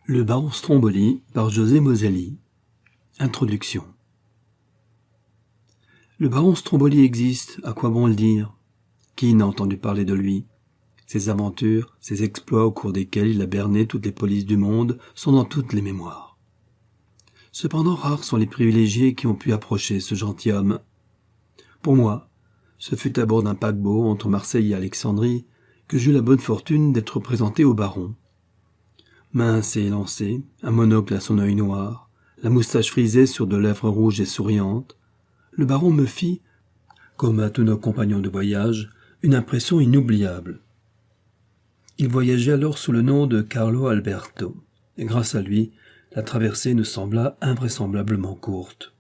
Le baron Stromboli par José Moselli. Introduction. Le baron Stromboli existe, à quoi bon le dire? Qui n'a entendu parler de lui? Ses aventures, ses exploits au cours desquels il a berné toutes les polices du monde sont dans toutes les mémoires. Cependant, rares sont les privilégiés qui ont pu approcher ce gentilhomme. Pour moi, ce fut à bord d'un paquebot entre Marseille et Alexandrie que j'eus la bonne fortune d'être présenté au baron. Mince et élancé, un monocle à son œil noir, la moustache frisée sur de lèvres rouges et souriantes, le baron me fit, comme à tous nos compagnons de voyage, une impression inoubliable. Il voyageait alors sous le nom de Carlo Alberto, et grâce à lui, la traversée nous sembla invraisemblablement courte.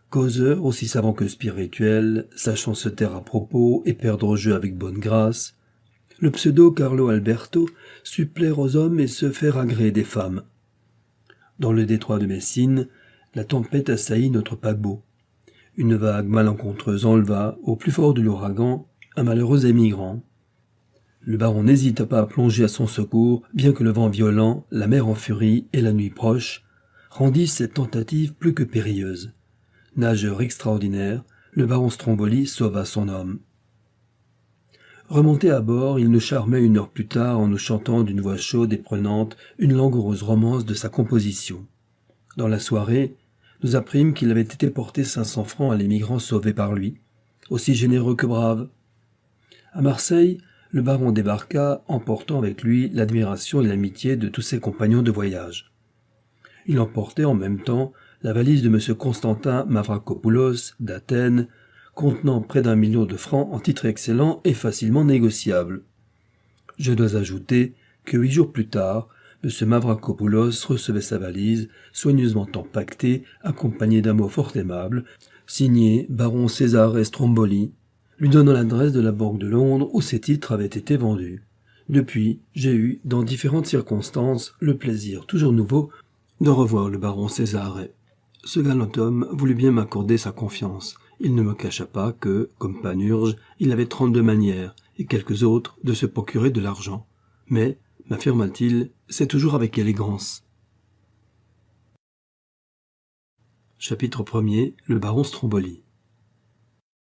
Causeur aussi savant que spirituel, sachant se taire à propos et perdre au jeu avec bonne grâce, le pseudo Carlo Alberto sut plaire aux hommes et se faire agréer des femmes. Dans le détroit de Messine, la tempête assaillit notre paquebot. Une vague malencontreuse enleva, au plus fort de l'ouragan, un malheureux émigrant. Le baron n'hésita pas à plonger à son secours, bien que le vent violent, la mer en furie et la nuit proche rendissent cette tentative plus que périlleuse. Nageur extraordinaire, le baron Stromboli sauva son homme. Remonté à bord, il nous charmait 1 heure plus tard en nous chantant d'une voix chaude et prenante une langoureuse romance de sa composition. Dans la soirée, nous apprîmes qu'il avait été porté 500 francs à l'émigrant sauvé par lui, aussi généreux que brave. À Marseille, le baron débarqua, emportant avec lui l'admiration et l'amitié de tous ses compagnons de voyage. Il emportait en même temps la valise de M. Constantin Mavrakopoulos d'Athènes, contenant près d'1 million de francs en titres excellents et facilement négociables. Je dois ajouter que 8 jours plus tard, M. Mavrakopoulos recevait sa valise, soigneusement empaquetée, accompagnée d'un mot fort aimable, signé baron César Stromboli, lui donnant l'adresse de la Banque de Londres où ses titres avaient été vendus. Depuis, j'ai eu, dans différentes circonstances, le plaisir toujours nouveau de revoir le baron César. Ce galant homme voulut bien m'accorder sa confiance. Il ne me cacha pas que, comme Panurge, il avait 32 manières, et quelques autres, de se procurer de l'argent. Mais, m'affirma-t-il, c'est toujours avec élégance. Chapitre 1er. Le baron Stromboli.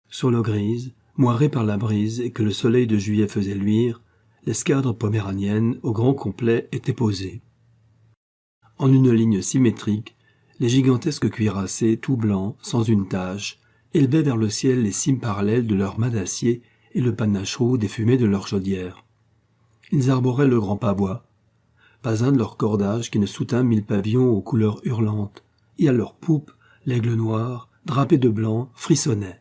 Sur l'eau grise, moirée par la brise et que le soleil de juillet faisait luire, l'escadre poméranienne, au grand complet, était posée. En une ligne symétrique, les gigantesques cuirassés, tout blancs, sans une tache, élevaient vers le ciel les cimes parallèles de leurs mâts d'acier et le panache roux des fumées de leurs chaudières. Ils arboraient le grand pavois. Pas un de leurs cordages qui ne soutint 1000 pavillons aux couleurs hurlantes, et à leur poupe, l'aigle noir, drapé de blanc, frissonnait.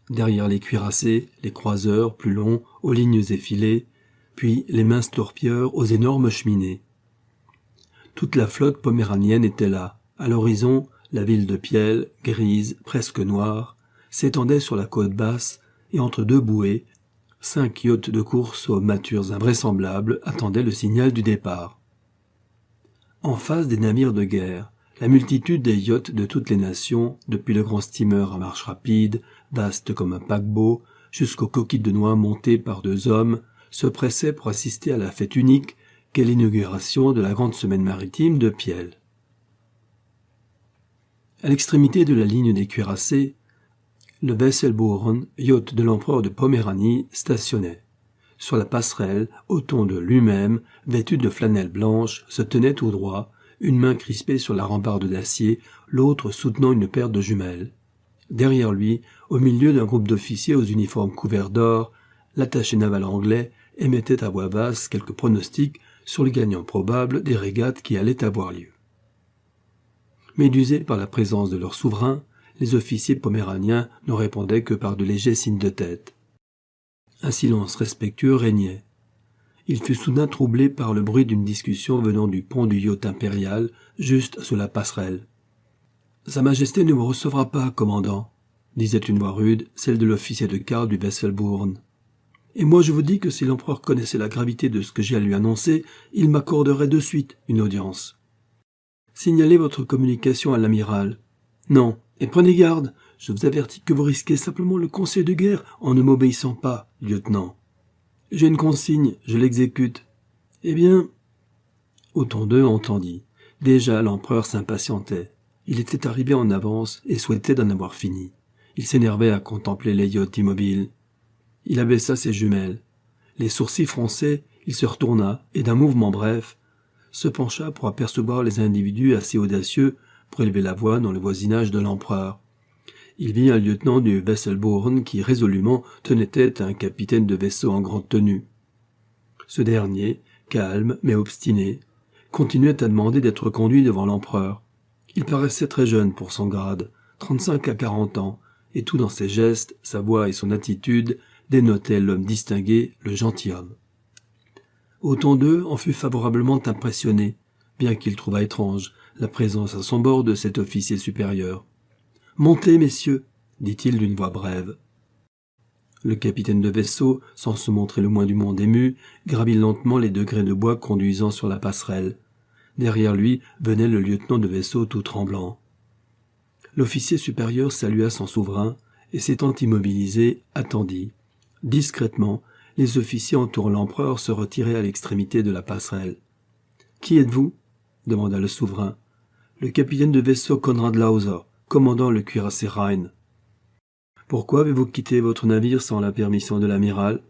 Derrière les cuirassés, les croiseurs, plus longs, aux lignes effilées, puis les minces torpilleurs aux énormes cheminées. Toute la flotte poméranienne était là. À l'horizon, la ville de Piel, grise, presque noire, s'étendait sur la côte basse, et entre 2 bouées, 5 yachts de course aux mâtures invraisemblables attendaient le signal du départ. En face des navires de guerre, la multitude des yachts de toutes les nations, depuis le grand steamer à marche rapide, vaste comme un paquebot, jusqu'aux coquilles de noix montées par 2 hommes, se pressaient pour assister à la fête unique qu'est l'inauguration de la grande semaine maritime de Piel. À l'extrémité de la ligne des cuirassés, le Wesselbourn, yacht de l'empereur de Poméranie, stationnait. Sur la passerelle, Othon lui-même, vêtu de flanelle blanche, se tenait tout droit, une main crispée sur la rambarde d'acier, l'autre soutenant une paire de jumelles. Derrière lui, au milieu d'un groupe d'officiers aux uniformes couverts d'or, l'attaché naval anglais émettait à voix basse quelques pronostics sur le gagnant probable des régates qui allaient avoir lieu. Médusés par la présence de leur souverain, les officiers poméraniens ne répondaient que par de légers signes de tête. Un silence respectueux régnait. Il fut soudain troublé par le bruit d'une discussion venant du pont du yacht impérial, juste sous la passerelle. « Sa Majesté ne me recevra pas, commandant, » disait une voix rude, celle de l'officier de quart du Wesselbourn. « Et moi je vous dis que si l'empereur connaissait la gravité de ce que j'ai à lui annoncer, il m'accorderait de suite une audience. Signalez votre communication à l'amiral. Non, et prenez garde, je vous avertis que vous risquez simplement le conseil de guerre en ne m'obéissant pas, lieutenant. J'ai une consigne, je l'exécute. Eh bien, Othon II entendit. Déjà l'empereur s'impatientait. Il était arrivé en avance et souhaitait d'en avoir fini. Il s'énervait à contempler les yachts immobiles. Il abaissa ses jumelles. Les sourcils froncés, il se retourna et d'un mouvement bref, se pencha pour apercevoir les individus assez audacieux pour élever la voix dans le voisinage de l'empereur. Il vit un lieutenant du Wesselbourne qui résolument tenait tête à un capitaine de vaisseau en grande tenue. Ce dernier, calme mais obstiné, continuait à demander d'être conduit devant l'empereur. Il paraissait très jeune pour son grade, 35 à 40 ans, et tout dans ses gestes, sa voix et son attitude dénotaient l'homme distingué, le gentilhomme. Othon II en fut favorablement impressionné, bien qu'il trouvât étrange la présence à son bord de cet officier supérieur. « Montez, messieurs » dit-il d'une voix brève. Le capitaine de vaisseau, sans se montrer le moins du monde ému, gravit lentement les degrés de bois conduisant sur la passerelle. Derrière lui venait le lieutenant de vaisseau tout tremblant. L'officier supérieur salua son souverain et, s'étant immobilisé, attendit. Discrètement, les officiers entourant l'empereur se retiraient à l'extrémité de la passerelle. « Qui êtes-vous » demanda le souverain. « Le capitaine de vaisseau Konrad Lauser, commandant le cuirassé Rhein. »« Pourquoi avez-vous quitté votre navire sans la permission de l'amiral ?»«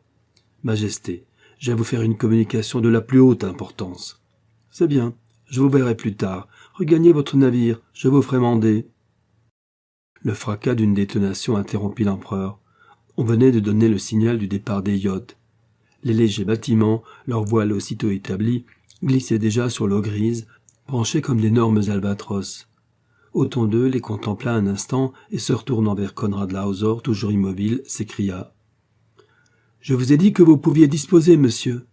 Majesté, j'ai à vous faire une communication de la plus haute importance. »« C'est bien, je vous verrai plus tard. Regagnez votre navire, je vous ferai mander. » Le fracas d'une détonation interrompit l'empereur. On venait de donner le signal du départ des yachts. Les légers bâtiments, leurs voiles aussitôt établis, glissaient déjà sur l'eau grise, branchés comme d'énormes albatros. Othon II les contempla un instant et, se retournant vers Konrad Lauser, toujours immobile, s'écria. « Je vous ai dit que vous pouviez disposer, monsieur.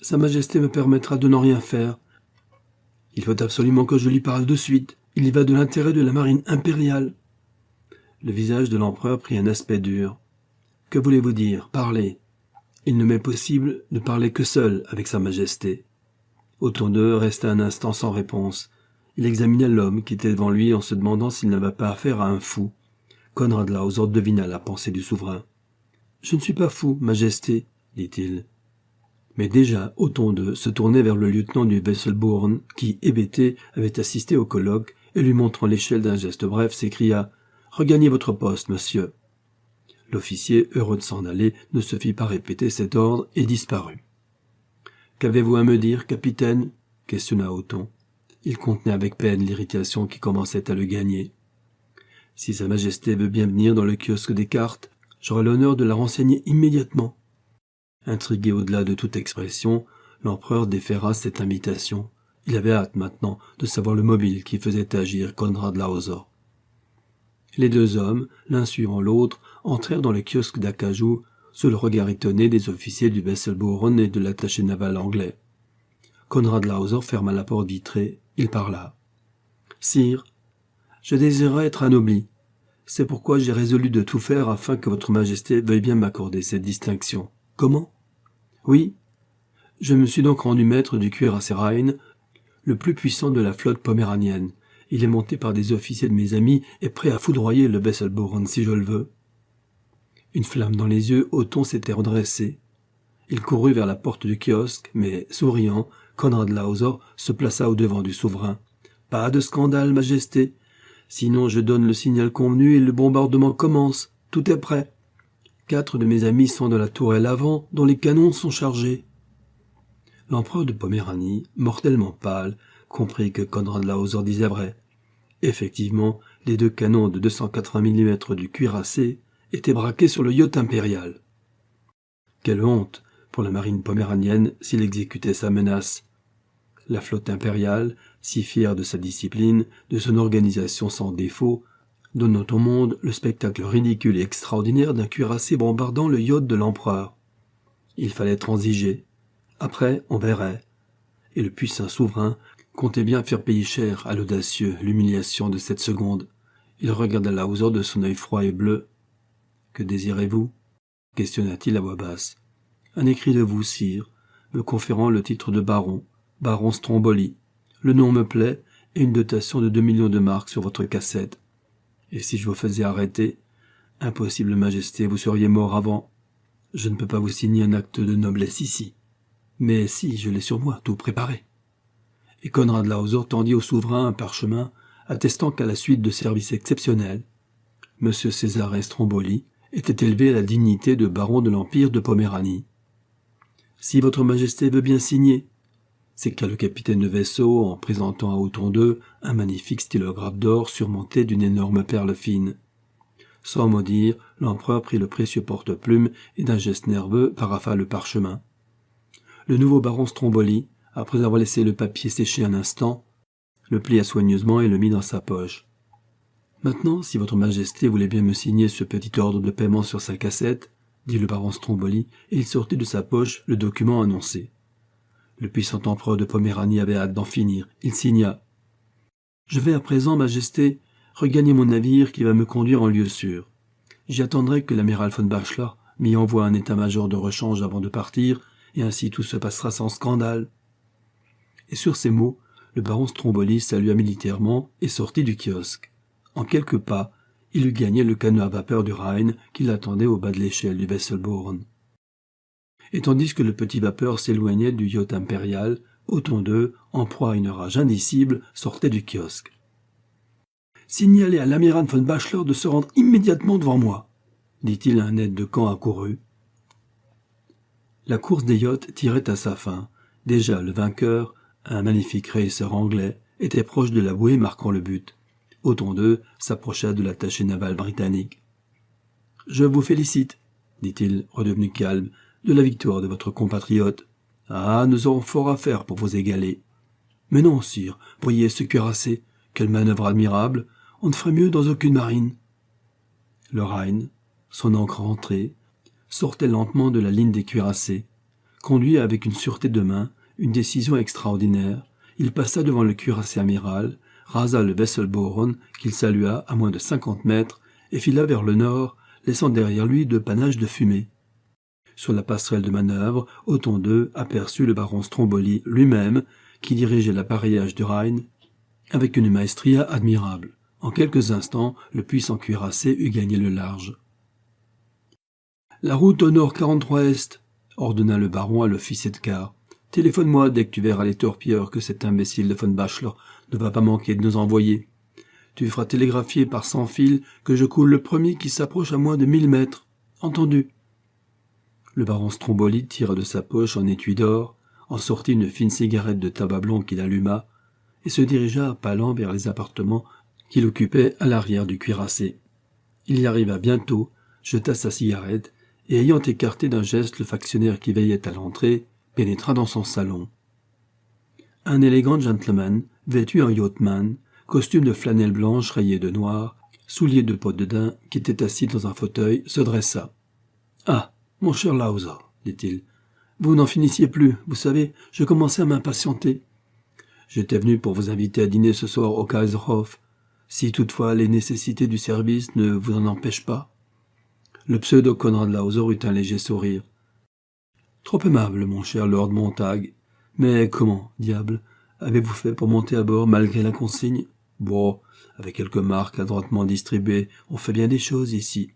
Sa Majesté me permettra de n'en rien faire. Il faut absolument que je lui parle de suite. Il y va de l'intérêt de la marine impériale. » Le visage de l'empereur prit un aspect dur. « Que voulez-vous dire? Parlez. » Il ne m'est possible de parler que seul avec Sa Majesté. Othon II resta un instant sans réponse. Il examina l'homme qui était devant lui en se demandant s'il n'avait pas affaire à un fou. Konrad Lauser devina la pensée du souverain. « Je ne suis pas fou, Majesté, » dit-il. Mais déjà, Othon II se tournait vers le lieutenant du Wesselbourne qui, hébété, avait assisté au colloque et lui montrant l'échelle d'un geste bref, s'écria « Regagnez votre poste, monsieur !» L'officier, heureux de s'en aller, ne se fit pas répéter cet ordre et disparut. « Qu'avez-vous à me dire, capitaine ?» questionna Othon. Il contenait avec peine l'irritation qui commençait à le gagner. « Si Sa Majesté veut bien venir dans le kiosque des cartes, j'aurai l'honneur de la renseigner immédiatement. » Intrigué au-delà de toute expression, l'empereur déféra cette invitation. Il avait hâte maintenant de savoir le mobile qui faisait agir Konrad Lauser. Les deux hommes, l'un suivant l'autre, entrèrent dans le kiosque d'acajou, sous le regard étonné des officiers du Wesselbourne et de l'attaché naval anglais. Konrad Lauser ferma la porte vitrée. Il parla. « Sire, je désirerais être anobli. C'est pourquoi j'ai résolu de tout faire afin que votre Majesté veuille bien m'accorder cette distinction. » « Comment ?»« Oui. Je me suis donc rendu maître du cuirassé Rhein, le plus puissant de la flotte poméranienne. Il est monté par des officiers de mes amis et prêt à foudroyer le Wesselbourne si je le veux. » Une flamme dans les yeux, Othon s'était redressé. Il courut vers la porte du kiosque, mais, souriant, Konrad Lauser se plaça au-devant du souverain. « Pas de scandale, Majesté. Sinon je donne le signal convenu et le bombardement commence. Tout est prêt. 4 de mes amis sont dans la tourelle avant, dont les canons sont chargés. » L'empereur de Poméranie, mortellement pâle, comprit que Konrad Lauser disait vrai. Effectivement, les 2 canons de 280 mm du cuirassé étaient braqués sur le yacht impérial. Quelle honte pour la marine poméranienne s'il exécutait sa menace. La flotte impériale, si fière de sa discipline, de son organisation sans défaut, donnant au monde le spectacle ridicule et extraordinaire d'un cuirassé bombardant le yacht de l'empereur. Il fallait transiger. Après, on verrait. Et le puissant souverain comptait bien faire payer cher à l'audacieux l'humiliation de cette seconde. Il regarda Lauser de son œil froid et bleu. « Que désirez-vous » questionna-t-il à voix basse. « Un écrit de vous, sire, me conférant le titre de baron Stromboli. Le nom me plaît, et une dotation de 2 millions de marks sur votre cassette. Et si je vous faisais arrêter, impossible, Majesté, vous seriez mort avant. Je ne peux pas vous signer un acte de noblesse ici. Mais si, je l'ai sur moi, tout préparé. » et Konrad Lauser tendit au souverain un parchemin attestant qu'à la suite de services exceptionnels, M. César Stromboli était élevé à la dignité de baron de l'Empire de Poméranie. « Si votre majesté veut bien signer » s'écria le capitaine de vaisseau en présentant à Othon II un magnifique stylographe d'or surmonté d'une énorme perle fine. Sans mot dire, l'empereur prit le précieux porte-plume et d'un geste nerveux paraphla le parchemin. Le nouveau baron Stromboli, après avoir laissé le papier sécher un instant, le plia soigneusement et le mit dans sa poche. « Maintenant, si votre majesté voulait bien me signer ce petit ordre de paiement sur sa cassette, dit le baron Stromboli, et il sortit de sa poche le document annoncé. Le puissant empereur de Poméranie avait hâte d'en finir. Il signa. « Je vais à présent, majesté, regagner mon navire qui va me conduire en lieu sûr. J'y attendrai que l'amiral von Bachelor m'y envoie un état-major de rechange avant de partir, et ainsi tout se passera sans scandale. » Et sur ces mots, le baron Stromboli salua militairement et sortit du kiosque. En quelques pas, il eut gagné le canot à vapeur du Rhine qui l'attendait au bas de l'échelle du Wesselborn. Et tandis que le petit vapeur s'éloignait du yacht impérial, Othon II, en proie à une rage indicible, sortait du kiosque. « Signalez à l'amiral von Bachelor de se rendre immédiatement devant moi, dit-il à un aide de camp accouru. La course des yachts tirait à sa fin. Déjà, le vainqueur, un magnifique racer anglais, était proche de la bouée marquant le but. Othon II s'approcha de l'attaché naval britannique. « Je vous félicite, dit-il, redevenu calme, de la victoire de votre compatriote. Ah, nous aurons fort à faire pour vous égaler. Mais non, sire, voyez ce cuirassé, quelle manœuvre admirable, on ne ferait mieux dans aucune marine. » Le Rhine, son ancre rentrée, sortait lentement de la ligne des cuirassés. Conduit avec une sûreté de main, une décision extraordinaire, il passa devant le cuirassé amiral, rasa le Wesselborn, qu'il salua à moins de 50 mètres, et fila vers le nord, laissant derrière lui 2 panaches de fumée. Sur la passerelle de manœuvre, Othon II aperçut le baron Stromboli lui-même, qui dirigeait l'appareillage du Rhine avec une maestria admirable. En quelques instants, le puissant cuirassé eut gagné le large. « La route au nord 43 est, ordonna le baron à l'officier de quart. « Téléphone-moi dès que tu verras les torpilleurs que cet imbécile de von Bachelor ne va pas manquer de nous envoyer. Tu feras télégraphier par sans fil que je coule le premier qui s'approche à moins de 1000 mètres. Entendu ?» Le baron Stromboli tira de sa poche un étui d'or, en sortit une fine cigarette de tabac blond qu'il alluma, et se dirigea à pas lents vers les appartements qu'il occupait à l'arrière du cuirassé. Il y arriva bientôt, jeta sa cigarette, et ayant écarté d'un geste le factionnaire qui veillait à l'entrée, pénétra dans son salon. Un élégant gentleman, vêtu en yachtman, costume de flanelle blanche rayée de noir, souliers de peau de daim, qui était assis dans un fauteuil, se dressa. « Ah, mon cher Lauser, dit-il, vous n'en finissiez plus, vous savez, je commençais à m'impatienter. J'étais venu pour vous inviter à dîner ce soir au Kaiserhof, si toutefois les nécessités du service ne vous en empêchent pas. » Le pseudo Konrad Lauser eut un léger sourire. « Trop aimable, mon cher Lord Montag. Mais comment, diable, avez-vous fait pour monter à bord malgré la consigne? Bon, avec quelques marques adroitement distribuées, on fait bien des choses ici.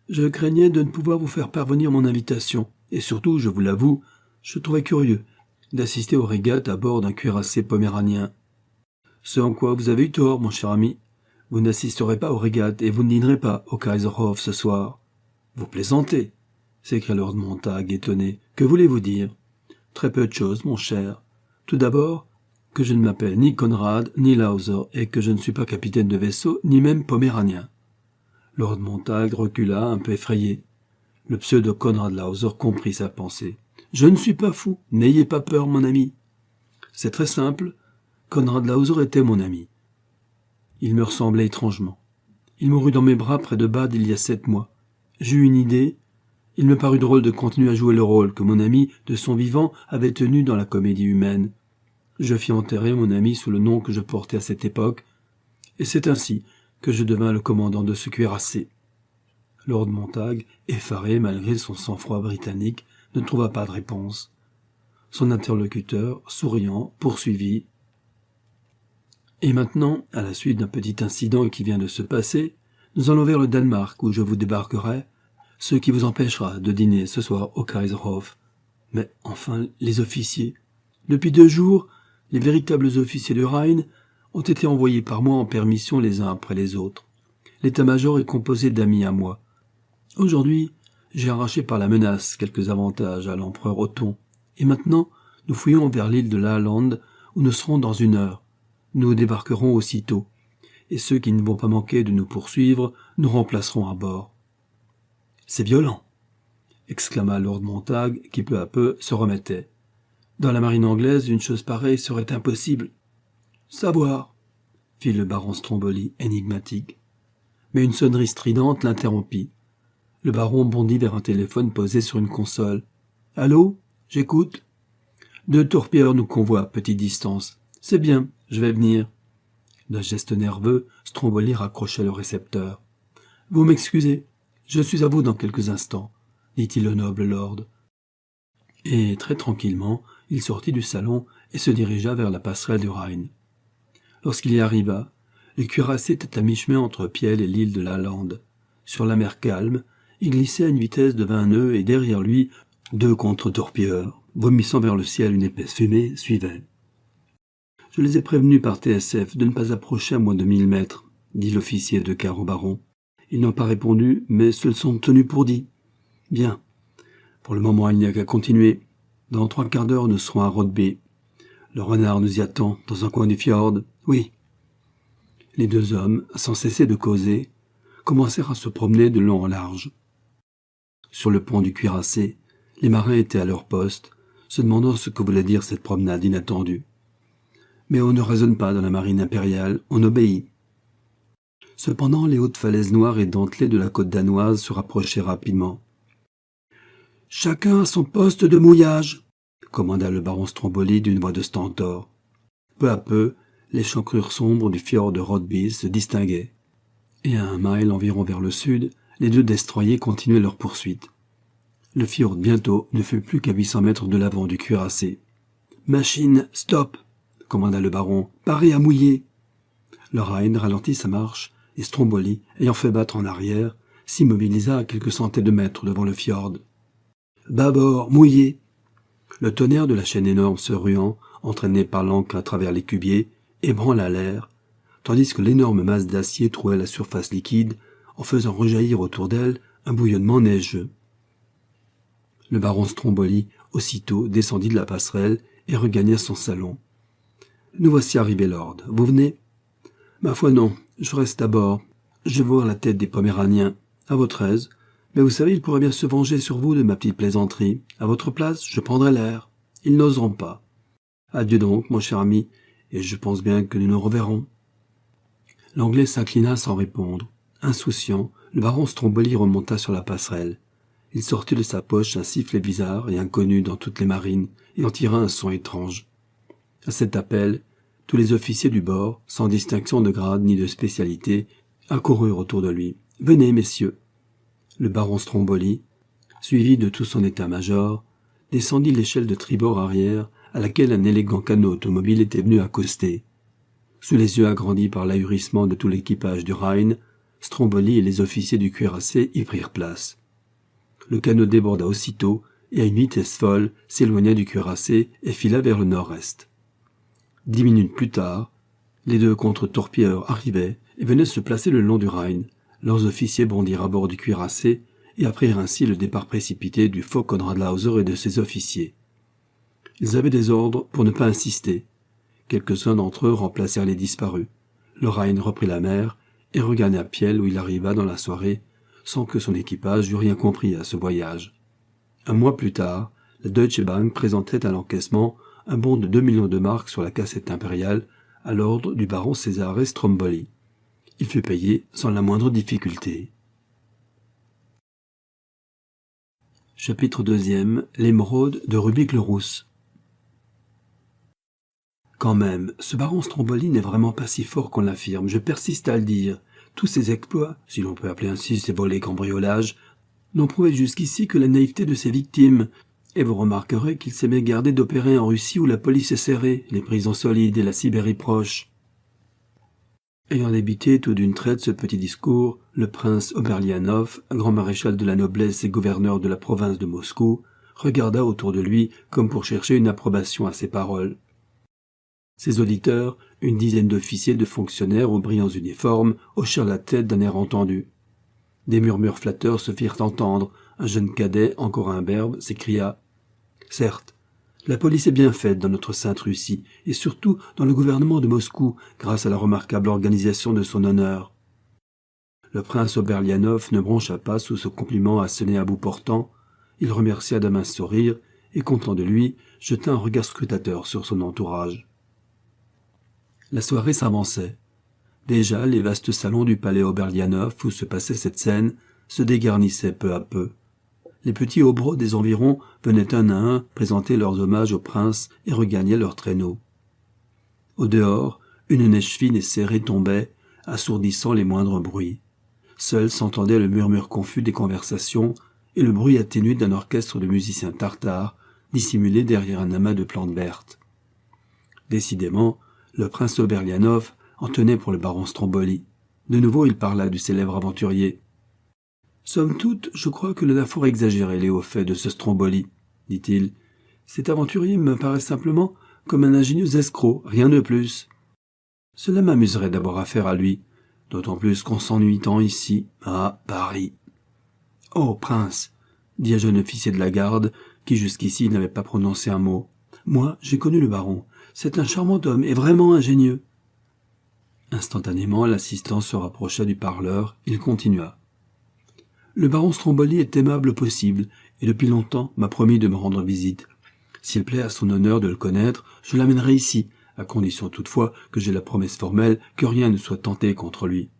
Je craignais de ne pouvoir vous faire parvenir mon invitation, et surtout, je vous l'avoue, je trouvais curieux d'assister aux régates à bord d'un cuirassé poméranien. Ce en quoi vous avez eu tort, mon cher ami. Vous n'assisterez pas aux régates et vous ne dînerez pas au Kaiserhof ce soir. »« Vous plaisantez » s'écria Lord Montag étonné. « Que voulez-vous dire ?»« Très peu de choses, mon cher. Tout d'abord, que je ne m'appelle ni Konrad ni Lauser et que je ne suis pas capitaine de vaisseau ni même poméranien. » Lord Montag recula un peu effrayé. Le pseudo Konrad Lauser comprit sa pensée. « Je ne suis pas fou, n'ayez pas peur, mon ami. C'est très simple, Konrad Lauser était mon ami. Il me ressemblait étrangement. Il mourut dans mes bras près de Bade il y a 7 mois. J'eus une idée. Il me parut drôle de continuer à jouer le rôle que mon ami, de son vivant, avait tenu dans la comédie humaine. Je fis enterrer mon ami sous le nom que je portais à cette époque, et c'est ainsi que je devins le commandant de ce cuirassé. » Lord Montag, effaré malgré son sang-froid britannique, ne trouva pas de réponse. Son interlocuteur, souriant, poursuivit. « Et maintenant, à la suite d'un petit incident qui vient de se passer, nous allons vers le Danemark où je vous débarquerai, ce qui vous empêchera de dîner ce soir au Kaiserhof. Mais enfin, les officiers. Depuis 2 jours, Les véritables officiers du Rhin ont été envoyés par moi en permission les uns après les autres. L'état-major est composé d'amis à moi. Aujourd'hui, j'ai arraché par la menace quelques avantages à l'empereur Othon. Et maintenant, nous fouillons vers l'île de Laaland, où nous serons dans 1 heure. Nous débarquerons aussitôt, et ceux qui ne vont pas manquer de nous poursuivre nous remplaceront à bord. « C'est violent !» exclama Lord Montague, qui peu à peu se remettait. « Dans la marine anglaise, une chose pareille serait impossible. »« Savoir !» fit le baron Stromboli, énigmatique. Mais une sonnerie stridente l'interrompit. Le baron bondit vers un téléphone posé sur une console. « Allô ? J'écoute. »« 2 torpilleurs nous convoient à petite distance. C'est bien, je vais venir. » D'un geste nerveux, Stromboli raccrocha le récepteur. « Vous m'excusez, je suis à vous dans quelques instants, » dit-il au noble lord. Et, très tranquillement, il sortit du salon et se dirigea vers la passerelle du Rhin. Lorsqu'il y arriva, le cuirassé était à mi-chemin entre Piel et l'île de Laaland. Sur la mer calme, il glissait à une vitesse de 20 nœuds et derrière lui, 2 contre-torpilleurs, vomissant vers le ciel une épaisse fumée, suivaient. « Je les ai prévenus par TSF de ne pas approcher à moins de 1000 mètres, » dit l'officier de quart au baron. « Ils n'ont pas répondu, mais se le sont tenus pour dit. Bien. Pour le moment, il n'y a qu'à continuer. Dans 3 quarts d'heure, nous serons à Rodby. Le renard nous y attend, dans un coin du fjord. Oui. » Les 2 hommes, sans cesser de causer, commencèrent à se promener de long en large. Sur le pont du cuirassé, les marins étaient à leur poste, se demandant ce que voulait dire cette promenade inattendue. Mais on ne raisonne pas dans la marine impériale, on obéit. Cependant, les hautes falaises noires et dentelées de la côte danoise se rapprochaient rapidement. « Chacun à son poste de mouillage !» commanda le baron Stromboli d'une voix de stentor. Peu à peu, l'échancrure sombre du fjord de Rodby se distinguait. Et à 1 mile environ vers le sud, les 2 destroyers continuaient leur poursuite. Le fjord, bientôt, ne fut plus qu'à 800 mètres de l'avant du cuirassé. « Machine, stop !» commanda le baron. « Parez à mouiller !» Le Rhin ralentit sa marche, et Stromboli, ayant fait battre en arrière, s'immobilisa à quelques centaines de mètres devant le fjord. « Bâbord, mouillez !» Le tonnerre de la chaîne énorme se ruant, entraîné par l'ancre à travers les cubiers, ébranla l'air, tandis que l'énorme masse d'acier trouait la surface liquide, en faisant rejaillir autour d'elle un bouillonnement neigeux. Le baron Stromboli, aussitôt, descendit de la passerelle et regagna son salon. « Nous voici arrivés, lord. Vous venez ?»« Ma foi non, je reste à bord. Je veux voir la tête des Poméraniens. À votre aise. Mais vous savez, ils pourraient bien se venger sur vous de ma petite plaisanterie. À votre place, je prendrai l'air. Ils n'oseront pas. Adieu donc, mon cher ami, et je pense bien que nous nous reverrons. » L'Anglais s'inclina sans répondre. Insouciant, le baron Stromboli remonta sur la passerelle. Il sortit de sa poche un sifflet bizarre et inconnu dans toutes les marines, et en tira un son étrange. À cet appel, tous les officiers du bord, sans distinction de grade ni de spécialité, accoururent autour de lui. « Venez, messieurs !» Le baron Stromboli, suivi de tout son état-major, descendit l'échelle de tribord arrière à laquelle un élégant canot automobile était venu accoster. Sous les yeux agrandis par l'ahurissement de tout l'équipage du Rhin, Stromboli et les officiers du cuirassé y prirent place. Le canot déborda aussitôt et à une vitesse folle s'éloigna du cuirassé et fila vers le nord-est. 10 minutes plus tard, les 2 contre-torpilleurs arrivaient et venaient se placer le long du Rhin. Leurs officiers bondirent à bord du cuirassé et apprirent ainsi le départ précipité du faux Konradlauser et de ses officiers. Ils avaient des ordres pour ne pas insister. Quelques-uns d'entre eux remplacèrent les disparus. Le Rhin reprit la mer et regagna Piel où il arriva dans la soirée, sans que son équipage eût rien compris à ce voyage. 1 mois plus tard, la Deutsche Bank présentait à l'encaissement un bon de 2 millions de marks sur la cassette impériale à l'ordre du baron Cesare Stromboli. Il fut payé sans la moindre difficulté. Chapitre 2. L'émeraude de Rubik-le-Rousse. Quand même, ce baron Stromboli n'est vraiment pas si fort qu'on l'affirme, je persiste à le dire. Tous ses exploits, si l'on peut appeler ainsi ses volets cambriolages, n'ont prouvé jusqu'ici que la naïveté de ses victimes, et vous remarquerez qu'il s'est bien gardé d'opérer en Russie où la police est serrée, les prisons solides et la Sibérie proche. Ayant débité tout d'une traite ce petit discours, le prince Oberlianov, grand maréchal de la noblesse et gouverneur de la province de Moscou, regarda autour de lui comme pour chercher une approbation à ses paroles. Ses auditeurs, une dizaine d'officiers, de fonctionnaires aux brillants uniformes, hochèrent la tête d'un air entendu. Des murmures flatteurs se firent entendre. Un jeune cadet, encore imberbe, s'écria « Certes, la police est bien faite dans notre sainte Russie, et surtout dans le gouvernement de Moscou, grâce à la remarquable organisation de son honneur. » Le prince Oberlianov ne broncha pas sous ce compliment asséné à bout portant. Il remercia d'un mince sourire, et content de lui, jeta un regard scrutateur sur son entourage. La soirée s'avançait. Déjà, les vastes salons du palais Oberlianov, où se passait cette scène, se dégarnissaient peu à peu. Les petits hobereaux des environs venaient un à un présenter leurs hommages au prince et regagnaient leurs traîneaux. Au dehors, une neige fine et serrée tombait, assourdissant les moindres bruits. Seul s'entendait le murmure confus des conversations et le bruit atténué d'un orchestre de musiciens tartares, dissimulé derrière un amas de plantes vertes. Décidément, le prince Oberlianov en tenait pour le baron Stromboli. De nouveau, il parla du célèbre aventurier. « Somme toute, je crois que l'on a fort exagéré les hauts faits de ce Stromboli, dit-il. Cet aventurier me paraît simplement comme un ingénieux escroc, rien de plus. Cela m'amuserait d'avoir affaire à lui, d'autant plus qu'on s'ennuie tant ici, à Paris. »« Oh, prince !» dit un jeune officier de la garde, qui jusqu'ici n'avait pas prononcé un mot. « Moi, j'ai connu le baron. C'est un charmant homme et vraiment ingénieux. » Instantanément, l'assistant se rapprocha du parleur. Il continua. « Le baron Stromboli est aimable au possible, et depuis longtemps m'a promis de me rendre visite. S'il plaît à son honneur de le connaître, je l'amènerai ici, à condition toutefois que j'ai la promesse formelle que rien ne soit tenté contre lui. »«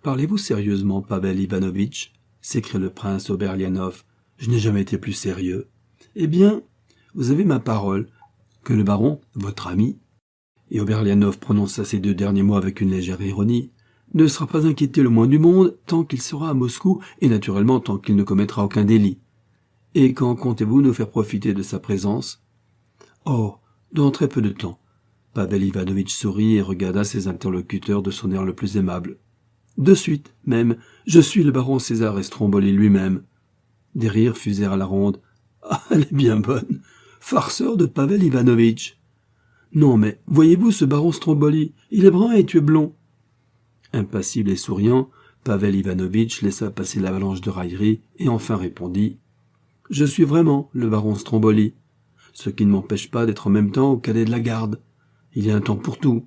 Parlez-vous sérieusement, Pavel Ivanovitch » s'écria le prince Oberlianov. « Je n'ai jamais été plus sérieux. »« Eh bien, vous avez ma parole, que le baron, votre ami, et Oberlianov prononça ces deux derniers mots avec une légère ironie, ne sera pas inquiété le moins du monde tant qu'il sera à Moscou et naturellement tant qu'il ne commettra aucun délit. Et quand comptez-vous nous faire profiter de sa présence ? » « Oh, dans très peu de temps. » Pavel Ivanovitch sourit et regarda ses interlocuteurs de son air le plus aimable. « De suite, même, je suis le baron César Stromboli lui-même. » Des rires fusèrent à la ronde. « Ah, elle est bien bonne. Farceur de Pavel Ivanovitch. »« Non, mais voyez-vous ce baron Stromboli, il est brun et tu es blond. » Impassible et souriant, Pavel Ivanovitch laissa passer l'avalanche de railleries et enfin répondit « Je suis vraiment le baron Stromboli, ce qui ne m'empêche pas d'être en même temps au cadet de la garde. Il y a un temps pour tout.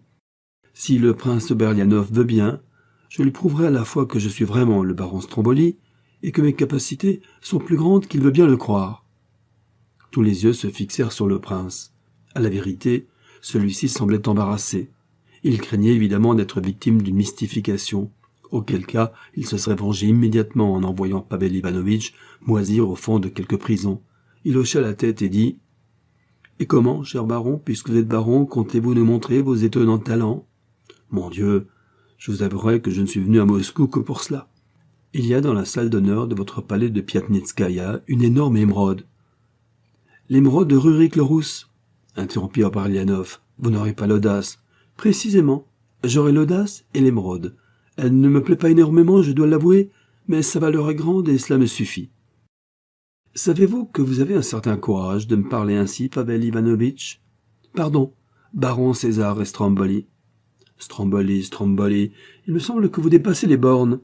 Si le prince Oberlianov veut bien, je lui prouverai à la fois que je suis vraiment le baron Stromboli et que mes capacités sont plus grandes qu'il veut bien le croire. » Tous les yeux se fixèrent sur le prince. À la vérité, celui-ci semblait embarrassé. Il craignait évidemment d'être victime d'une mystification, auquel cas il se serait vengé immédiatement en envoyant Pavel Ivanovitch moisir au fond de quelque prison. Il hocha la tête et dit « Et comment, cher baron, puisque vous êtes baron, comptez-vous nous montrer vos étonnants talents ? Mon Dieu, je vous avouerai que je ne suis venu à Moscou que pour cela. Il y a dans la salle d'honneur de votre palais de Piatnitskaya une énorme émeraude. »« L'émeraude de Rurik le Rousse » interrompit Oberlianov. « Vous n'aurez pas l'audace. »« Précisément. J'aurai l'audace et l'émeraude. Elle ne me plaît pas énormément, je dois l'avouer, mais sa valeur est grande et cela me suffit. » « Savez-vous que vous avez un certain courage de me parler ainsi, Pavel Ivanovitch ? Pardon, baron César Stromboli. »« Stromboli, il me semble que vous dépassez les bornes. » »«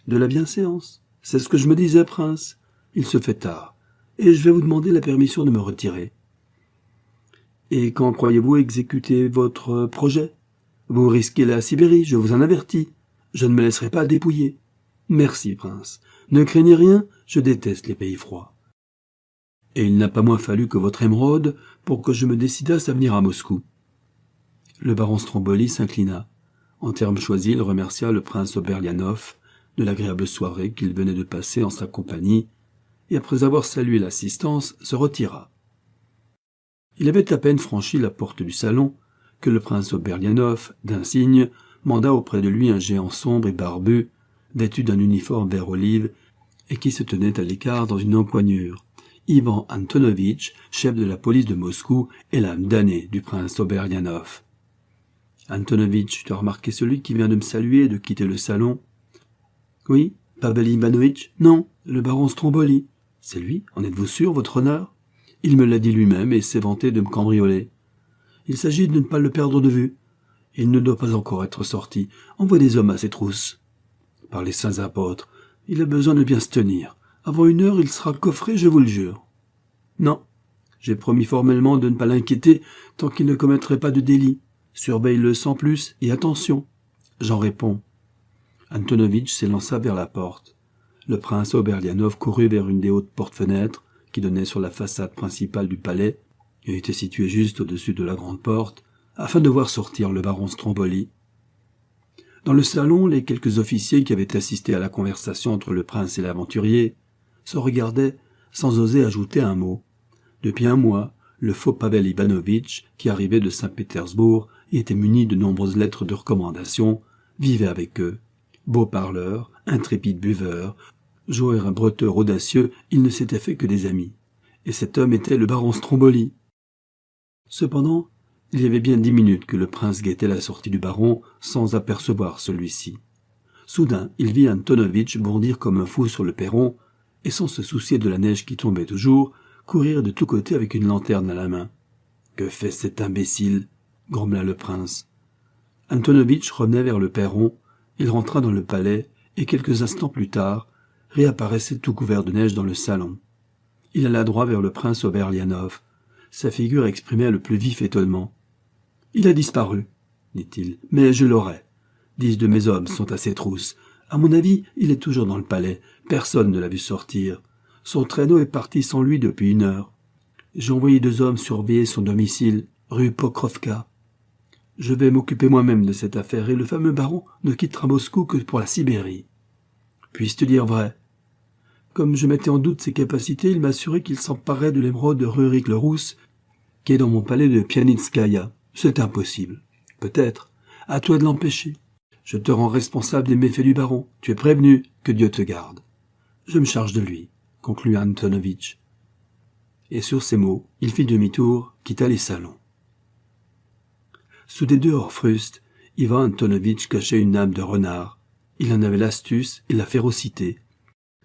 De la bienséance. C'est ce que je me disais, prince. Il se fait tard, et je vais vous demander la permission de me retirer. »« Et quand croyez-vous exécuter votre projet ? Vous risquez la Sibérie, je vous en avertis. Je ne me laisserai pas dépouiller. Merci, prince. Ne craignez rien, je déteste les pays froids. » Et il n'a pas moins fallu que votre émeraude pour que je me décidasse à venir à Moscou. Le baron Stromboli s'inclina. En termes choisis, il remercia le prince Oberlianov de l'agréable soirée qu'il venait de passer en sa compagnie, et après avoir salué l'assistance, se retira. Il avait à peine franchi la porte du salon que le prince Oberlianov, d'un signe, manda auprès de lui un géant sombre et barbu, vêtu d'un uniforme vert olive, et qui se tenait à l'écart dans une empoignure. Ivan Antonovitch, chef de la police de Moscou, et l'âme damnée du prince Oberlianov. « Antonovitch, tu as remarqué celui qui vient de me saluer et de quitter le salon ?»« Oui, Pavel Ivanovitch ? Non, le baron Stromboli. »« C'est lui, en êtes-vous sûr, votre honneur ? Il me l'a dit lui-même et s'est vanté de me cambrioler. » Il s'agit de ne pas le perdre de vue. Il ne doit pas encore être sorti. Envoie des hommes à ses trousses. Par les saints apôtres, il a besoin de bien se tenir. Avant 1 heure, il sera coffré, je vous le jure. Non. J'ai promis formellement de ne pas l'inquiéter tant qu'il ne commettrait pas de délit. Surveille-le sans plus et attention. J'en réponds. Antonovitch s'élança vers la porte. Le prince Oberlianov courut vers une des hautes portes-fenêtres qui donnaient sur la façade principale du palais et était située juste au-dessus de la grande porte, afin de voir sortir le baron Stromboli. Dans le salon, les quelques officiers qui avaient assisté à la conversation entre le prince et l'aventurier se regardaient sans oser ajouter un mot. Depuis 1 mois, le faux Pavel Ivanovitch, qui arrivait de Saint-Pétersbourg et était muni de nombreuses lettres de recommandation, vivait avec eux. Beau parleur, intrépide buveur, joueur et bretteur audacieux, il ne s'était fait que des amis. Et cet homme était le baron Stromboli. Cependant, il y avait bien 10 minutes que le prince guettait la sortie du baron sans apercevoir celui-ci. Soudain, il vit Antonovitch bondir comme un fou sur le perron et, sans se soucier de la neige qui tombait toujours, courir de tous côtés avec une lanterne à la main. « Que fait cet imbécile » grommela le prince. Antonovitch revenait vers le perron, il rentra dans le palais et quelques instants plus tard, réapparaissait tout couvert de neige dans le salon. Il alla droit vers le prince Oberlianov. Sa figure exprimait le plus vif étonnement. « Il a disparu, dit-il, mais je l'aurai. 10 de mes hommes sont à ses trousses. À mon avis, il est toujours dans le palais. Personne ne l'a vu sortir. Son traîneau est parti sans lui depuis 1 heure. J'ai envoyé 2 hommes surveiller son domicile, rue Pokrovka. Je vais m'occuper moi-même de cette affaire et le fameux baron ne quittera Moscou que pour la Sibérie. Puisse-tu dire vrai? Comme je mettais en doute ses capacités, il m'a assuré qu'il s'emparait de l'émeraude de Rurik-le-Rousse, qui est dans mon palais de Pianitskaya. C'est impossible. Peut-être. À toi de l'empêcher. Je te rends responsable des méfaits du baron. Tu es prévenu. Que Dieu te garde. Je me charge de lui, conclut Antonovitch. Et sur ces mots, il fit demi-tour, quitta les salons. Sous des dehors frustes, Ivan Antonovitch cachait une âme de renard. Il en avait l'astuce et la férocité.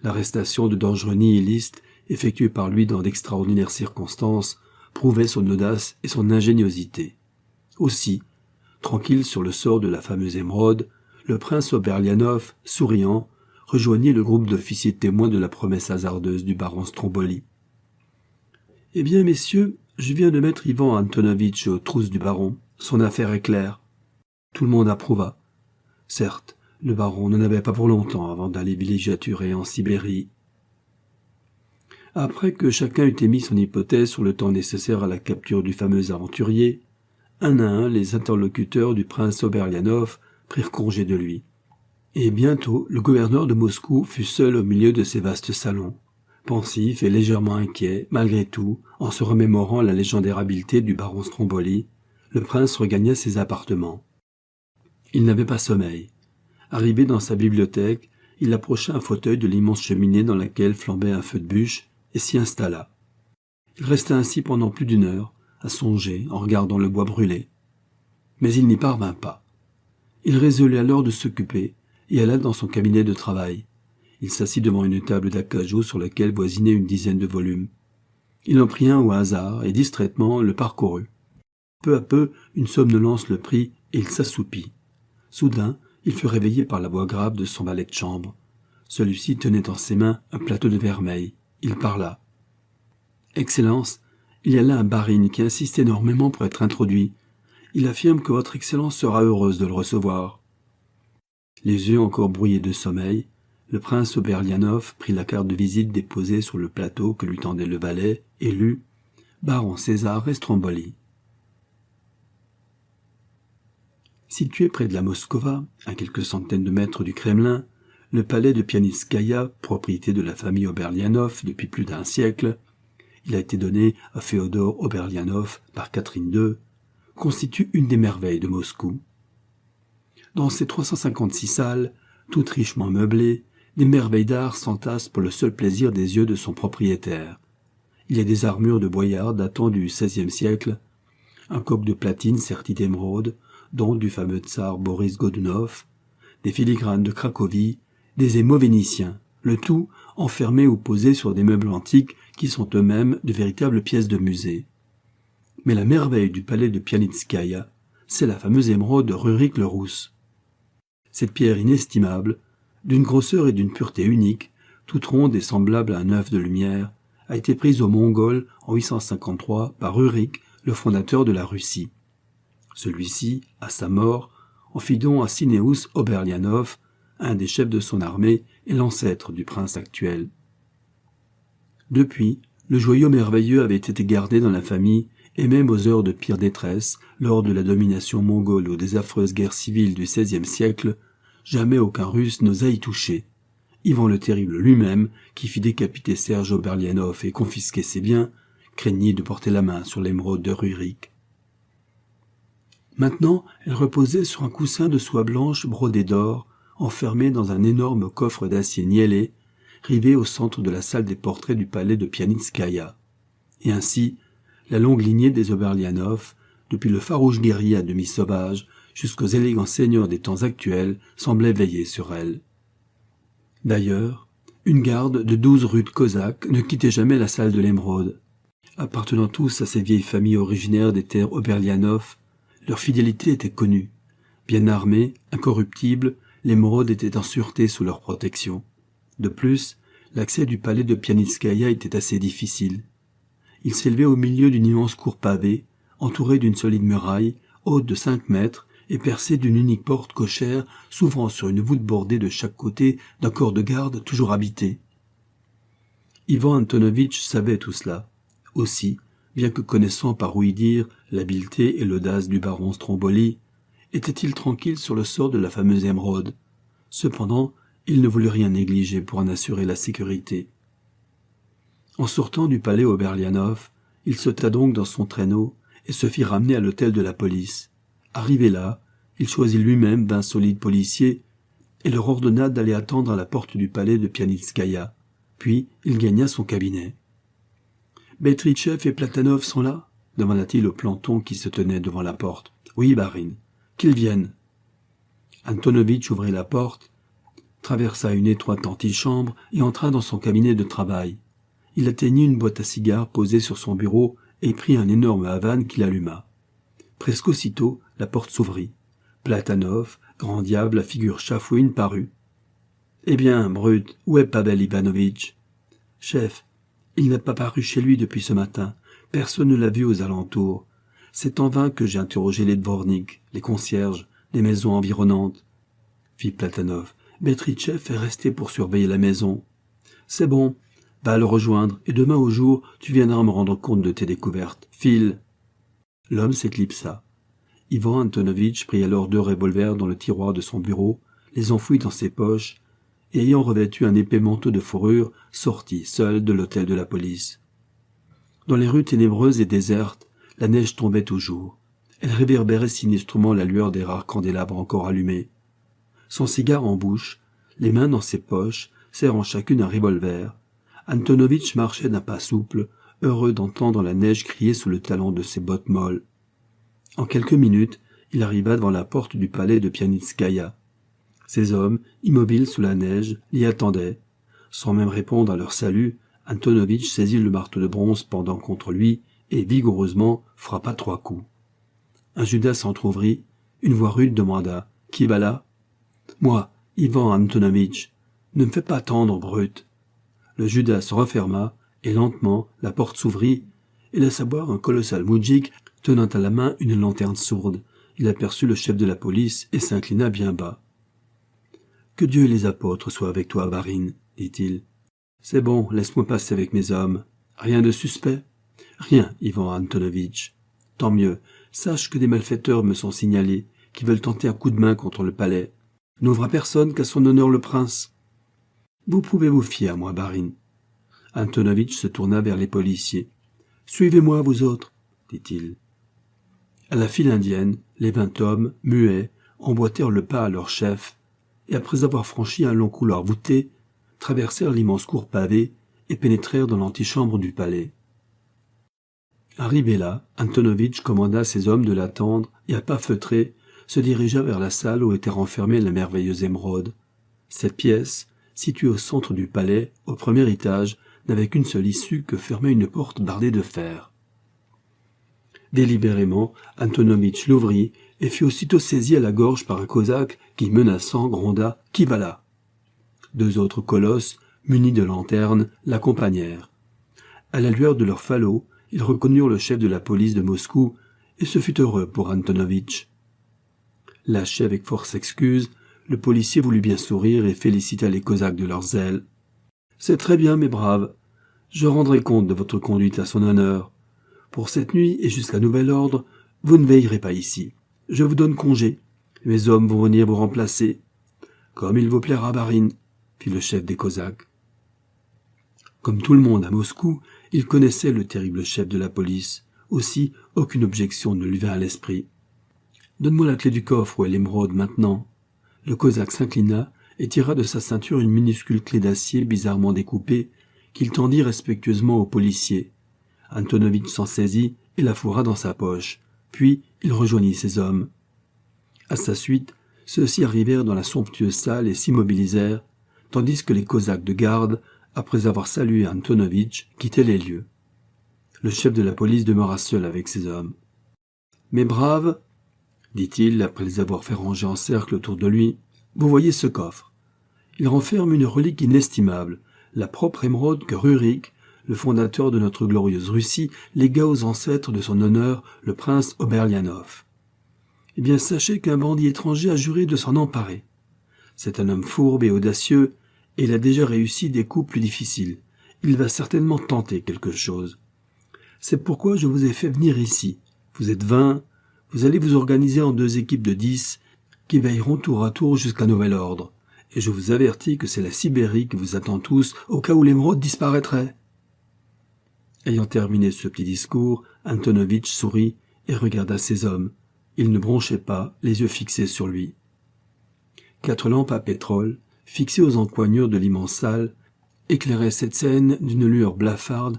L'arrestation de dangereux nihilistes, effectuée par lui dans d'extraordinaires circonstances, prouvait son audace et son ingéniosité. Aussi, tranquille sur le sort de la fameuse émeraude, le prince Oberlianov, souriant, rejoignit le groupe d'officiers témoins de la promesse hasardeuse du baron Stromboli. « Eh bien, messieurs, je viens de mettre Ivan Antonovitch aux trousses du baron. Son affaire est claire. » Tout le monde approuva. Certes, le baron n'en avait pas pour longtemps avant d'aller villégiaturer en Sibérie. Après que chacun eut émis son hypothèse sur le temps nécessaire à la capture du fameux aventurier, un à un les interlocuteurs du prince Oberlianov prirent congé de lui. Et bientôt le gouverneur de Moscou fut seul au milieu de ces vastes salons. Pensif et légèrement inquiet, malgré tout, en se remémorant la légendaire habileté du baron Stromboli, le prince regagna ses appartements. Il n'avait pas sommeil. Arrivé dans sa bibliothèque, il approcha un fauteuil de l'immense cheminée dans laquelle flambait un feu de bûche et s'y installa. Il resta ainsi pendant plus d'1 heure, à songer en regardant le bois brûler. Mais il n'y parvint pas. Il résolut alors de s'occuper et alla dans son cabinet de travail. Il s'assit devant une table d'acajou sur laquelle voisinaient une dizaine de volumes. Il en prit un au hasard et distraitement le parcourut. Peu à peu, une somnolence le prit et il s'assoupit. Soudain, il fut réveillé par la voix grave de son valet de chambre. Celui-ci tenait en ses mains un plateau de vermeil. Il parla. « Excellence, il y a là un barine qui insiste énormément pour être introduit. Il affirme que votre Excellence sera heureuse de le recevoir. » Les yeux encore brouillés de sommeil, le prince Oberlianov prit la carte de visite déposée sur le plateau que lui tendait le valet et lut « Baron César Stromboli ». Situé près de la Moskova, à quelques centaines de mètres du Kremlin, le palais de Pianitskaya, propriété de la famille Oberlianov depuis plus d'1 siècle, il a été donné à Féodor Oberlianov par Catherine II, constitue une des merveilles de Moscou. Dans ses 356 salles, toutes richement meublées, des merveilles d'art s'entassent pour le seul plaisir des yeux de son propriétaire. Il y a des armures de boyards datant du XVIe siècle, un coq de platine serti d'émeraude, dont du fameux tsar Boris Godunov, des filigranes de Cracovie, des émaux vénitiens, le tout enfermé ou posé sur des meubles antiques qui sont eux-mêmes de véritables pièces de musée. Mais la merveille du palais de Pianitskaya, c'est la fameuse émeraude de Rurik le Rousse. Cette pierre inestimable, d'une grosseur et d'une pureté unique, toute ronde et semblable à un œuf de lumière, a été prise aux Mongols en 853 par Rurik, le fondateur de la Russie. Celui-ci, à sa mort, en fit don à Sineus Oberlianov, un des chefs de son armée et l'ancêtre du prince actuel. Depuis, le joyau merveilleux avait été gardé dans la famille et même aux heures de pire détresse, lors de la domination mongole ou des affreuses guerres civiles du XVIe siècle, jamais aucun Russe n'osa y toucher. Ivan le Terrible lui-même, qui fit décapiter Serge Oberlianov et confisquer ses biens, craignit de porter la main sur l'émeraude de Rurik. Maintenant, elle reposait sur un coussin de soie blanche brodé d'or, enfermé dans un énorme coffre d'acier niellé, rivé au centre de la salle des portraits du palais de Pianitskaya. Et ainsi, la longue lignée des Oberlianov, depuis le farouche guerrier à demi sauvage jusqu'aux élégants seigneurs des temps actuels, semblait veiller sur elle. D'ailleurs, une garde de 12 rudes cosaques ne quittait jamais la salle de l'émeraude. Appartenant tous à ces vieilles familles originaires des terres Oberlianov, leur fidélité était connue. Bien armés, incorruptibles, l'émeraude était en sûreté sous leur protection. De plus, l'accès du palais de Pianitskaya était assez difficile. Il s'élevait au milieu d'une immense cour pavée, entourée d'une solide muraille, haute de 5 mètres, et percée d'une unique porte cochère s'ouvrant sur une voûte bordée de chaque côté d'un corps de garde toujours habité. Ivan Antonovitch savait tout cela. Aussi, bien que connaissant par ouï dire l'habileté et l'audace du baron Stromboli, était-il tranquille sur le sort de la fameuse émeraude. Cependant, il ne voulut rien négliger pour en assurer la sécurité. En sortant du palais Oberlianov, il sauta donc dans son traîneau et se fit ramener à l'hôtel de la police. Arrivé là, il choisit lui-même 20 solides policiers et leur ordonna d'aller attendre à la porte du palais de Pianitskaya. Puis il gagna son cabinet. « Betrichev et Platanov sont là ?» demanda-t-il au planton qui se tenait devant la porte. « Oui, barine. Qu'ils viennent. » Antonovitch ouvrit la porte, traversa une étroite antichambre et entra dans son cabinet de travail. Il atteignit une boîte à cigares posée sur son bureau et prit un énorme havane qu'il alluma. Presque aussitôt, la porte s'ouvrit. Platanov, grand diable à figure chafouine, parut. « Eh bien, brute, où est Pavel Ivanovitch ?»« Chef, il n'a pas paru chez lui depuis ce matin. Personne ne l'a vu aux alentours. C'est en vain que j'ai interrogé les dvorniks, les concierges, les maisons environnantes. » Fit Platanov. « Betrichev est resté pour surveiller la maison. C'est bon, va le rejoindre, et demain au jour, tu viendras me rendre compte de tes découvertes. File !» L'homme s'éclipsa. Ivan Antonovitch prit alors 2 revolvers dans le tiroir de son bureau, les enfouit dans ses poches, et ayant revêtu un épais manteau de fourrure, sortit seul de l'hôtel de la police. Dans les rues ténébreuses et désertes, la neige tombait toujours. Elle réverbérait sinistrement la lueur des rares candélabres encore allumés. Son cigare en bouche, les mains dans ses poches, serrant chacune un revolver, Antonovitch marchait d'un pas souple, heureux d'entendre la neige crier sous le talon de ses bottes molles. En quelques minutes, il arriva devant la porte du palais de Pianitskaya. Ces hommes, immobiles sous la neige, l'y attendaient. Sans même répondre à leur salut, Antonovitch saisit le marteau de bronze pendant contre lui et, vigoureusement, frappa 3 coups. Un Judas s'entr'ouvrit, une voix rude demanda « Qui va là ?»« Moi, Ivan Antonovitch. Ne me fais pas attendre, brute. » Le Judas se referma, et lentement, la porte s'ouvrit, et laissa voir un colossal moudjik tenant à la main une lanterne sourde. Il aperçut le chef de la police et s'inclina bien bas. « Que Dieu et les apôtres soient avec toi, barine, » dit-il. « C'est bon, laisse-moi passer avec mes hommes. Rien de suspect ?»« Rien, Ivan Antonovitch. Tant mieux. Sache que des malfaiteurs me sont signalés, qui veulent tenter un coup de main contre le palais. N'ouvre à personne qu'à son honneur le prince. »« Vous pouvez vous fier à moi, barine. » Antonovitch se tourna vers les policiers. « Suivez-moi, vous autres, » dit-il. À la file indienne, les 20 hommes, muets, emboîtèrent le pas à leur chef, et après avoir franchi un long couloir voûté, traversèrent l'immense cour pavée et pénétrèrent dans l'antichambre du palais. Arrivé là, Antonovitch commanda à ses hommes de l'attendre et, à pas feutrés, se dirigea vers la salle où était renfermée la merveilleuse émeraude. Cette pièce, située au centre du palais, au premier étage, n'avait qu'une seule issue que fermait une porte bardée de fer. Délibérément, Antonovitch l'ouvrit et fut aussitôt saisi à la gorge par un cosaque qui, menaçant, gronda « Qui va là ?» 2 autres colosses, munis de lanternes, l'accompagnèrent. À la lueur de leurs falots, ils reconnurent le chef de la police de Moscou, et ce fut heureux pour Antonovitch. Lâché avec force excuse, le policier voulut bien sourire et félicita les cosaques de leur zèle. « C'est très bien, mes braves. Je rendrai compte de votre conduite à son honneur. Pour cette nuit et jusqu'à nouvel ordre, vous ne veillerez pas ici. Je vous donne congé. Mes hommes vont venir vous remplacer. Comme il vous plaira, Barine, » fit le chef des cosaques. Comme tout le monde à Moscou, il connaissait le terrible chef de la police. Aussi, aucune objection ne lui vint à l'esprit. « Donne-moi la clé du coffre où est l'émeraude maintenant. » Le cosaque s'inclina et tira de sa ceinture une minuscule clé d'acier bizarrement découpée qu'il tendit respectueusement au policier. Antonovitch s'en saisit et la fourra dans sa poche. Puis il rejoignit ses hommes. À sa suite, ceux-ci arrivèrent dans la somptueuse salle et s'immobilisèrent, tandis que les cosaques de garde, après avoir salué Antonovitch, quittaient les lieux. Le chef de la police demeura seul avec ses hommes. « Mes braves, » dit-il, après les avoir fait ranger en cercle autour de lui, « vous voyez ce coffre. Il renferme une relique inestimable, la propre émeraude que Rurik, le fondateur de notre glorieuse Russie, légua aux ancêtres de son honneur, le prince Oberlianov. Eh bien, sachez qu'un bandit étranger a juré de s'en emparer. C'est un homme fourbe et audacieux, et il a déjà réussi des coups plus difficiles. Il va certainement tenter quelque chose. C'est pourquoi je vous ai fait venir ici. Vous êtes 20, vous allez vous organiser en 2 équipes de 10, qui veilleront tour à tour jusqu'à nouvel ordre. Et je vous avertis que c'est la Sibérie qui vous attend tous au cas où l'émeraude disparaîtrait. » Ayant terminé ce petit discours, Antonovitch sourit et regarda ses hommes. Ils ne bronchaient pas, les yeux fixés sur lui. 4 lampes à pétrole, fixées aux encoignures de l'immense salle, éclairaient cette scène d'une lueur blafarde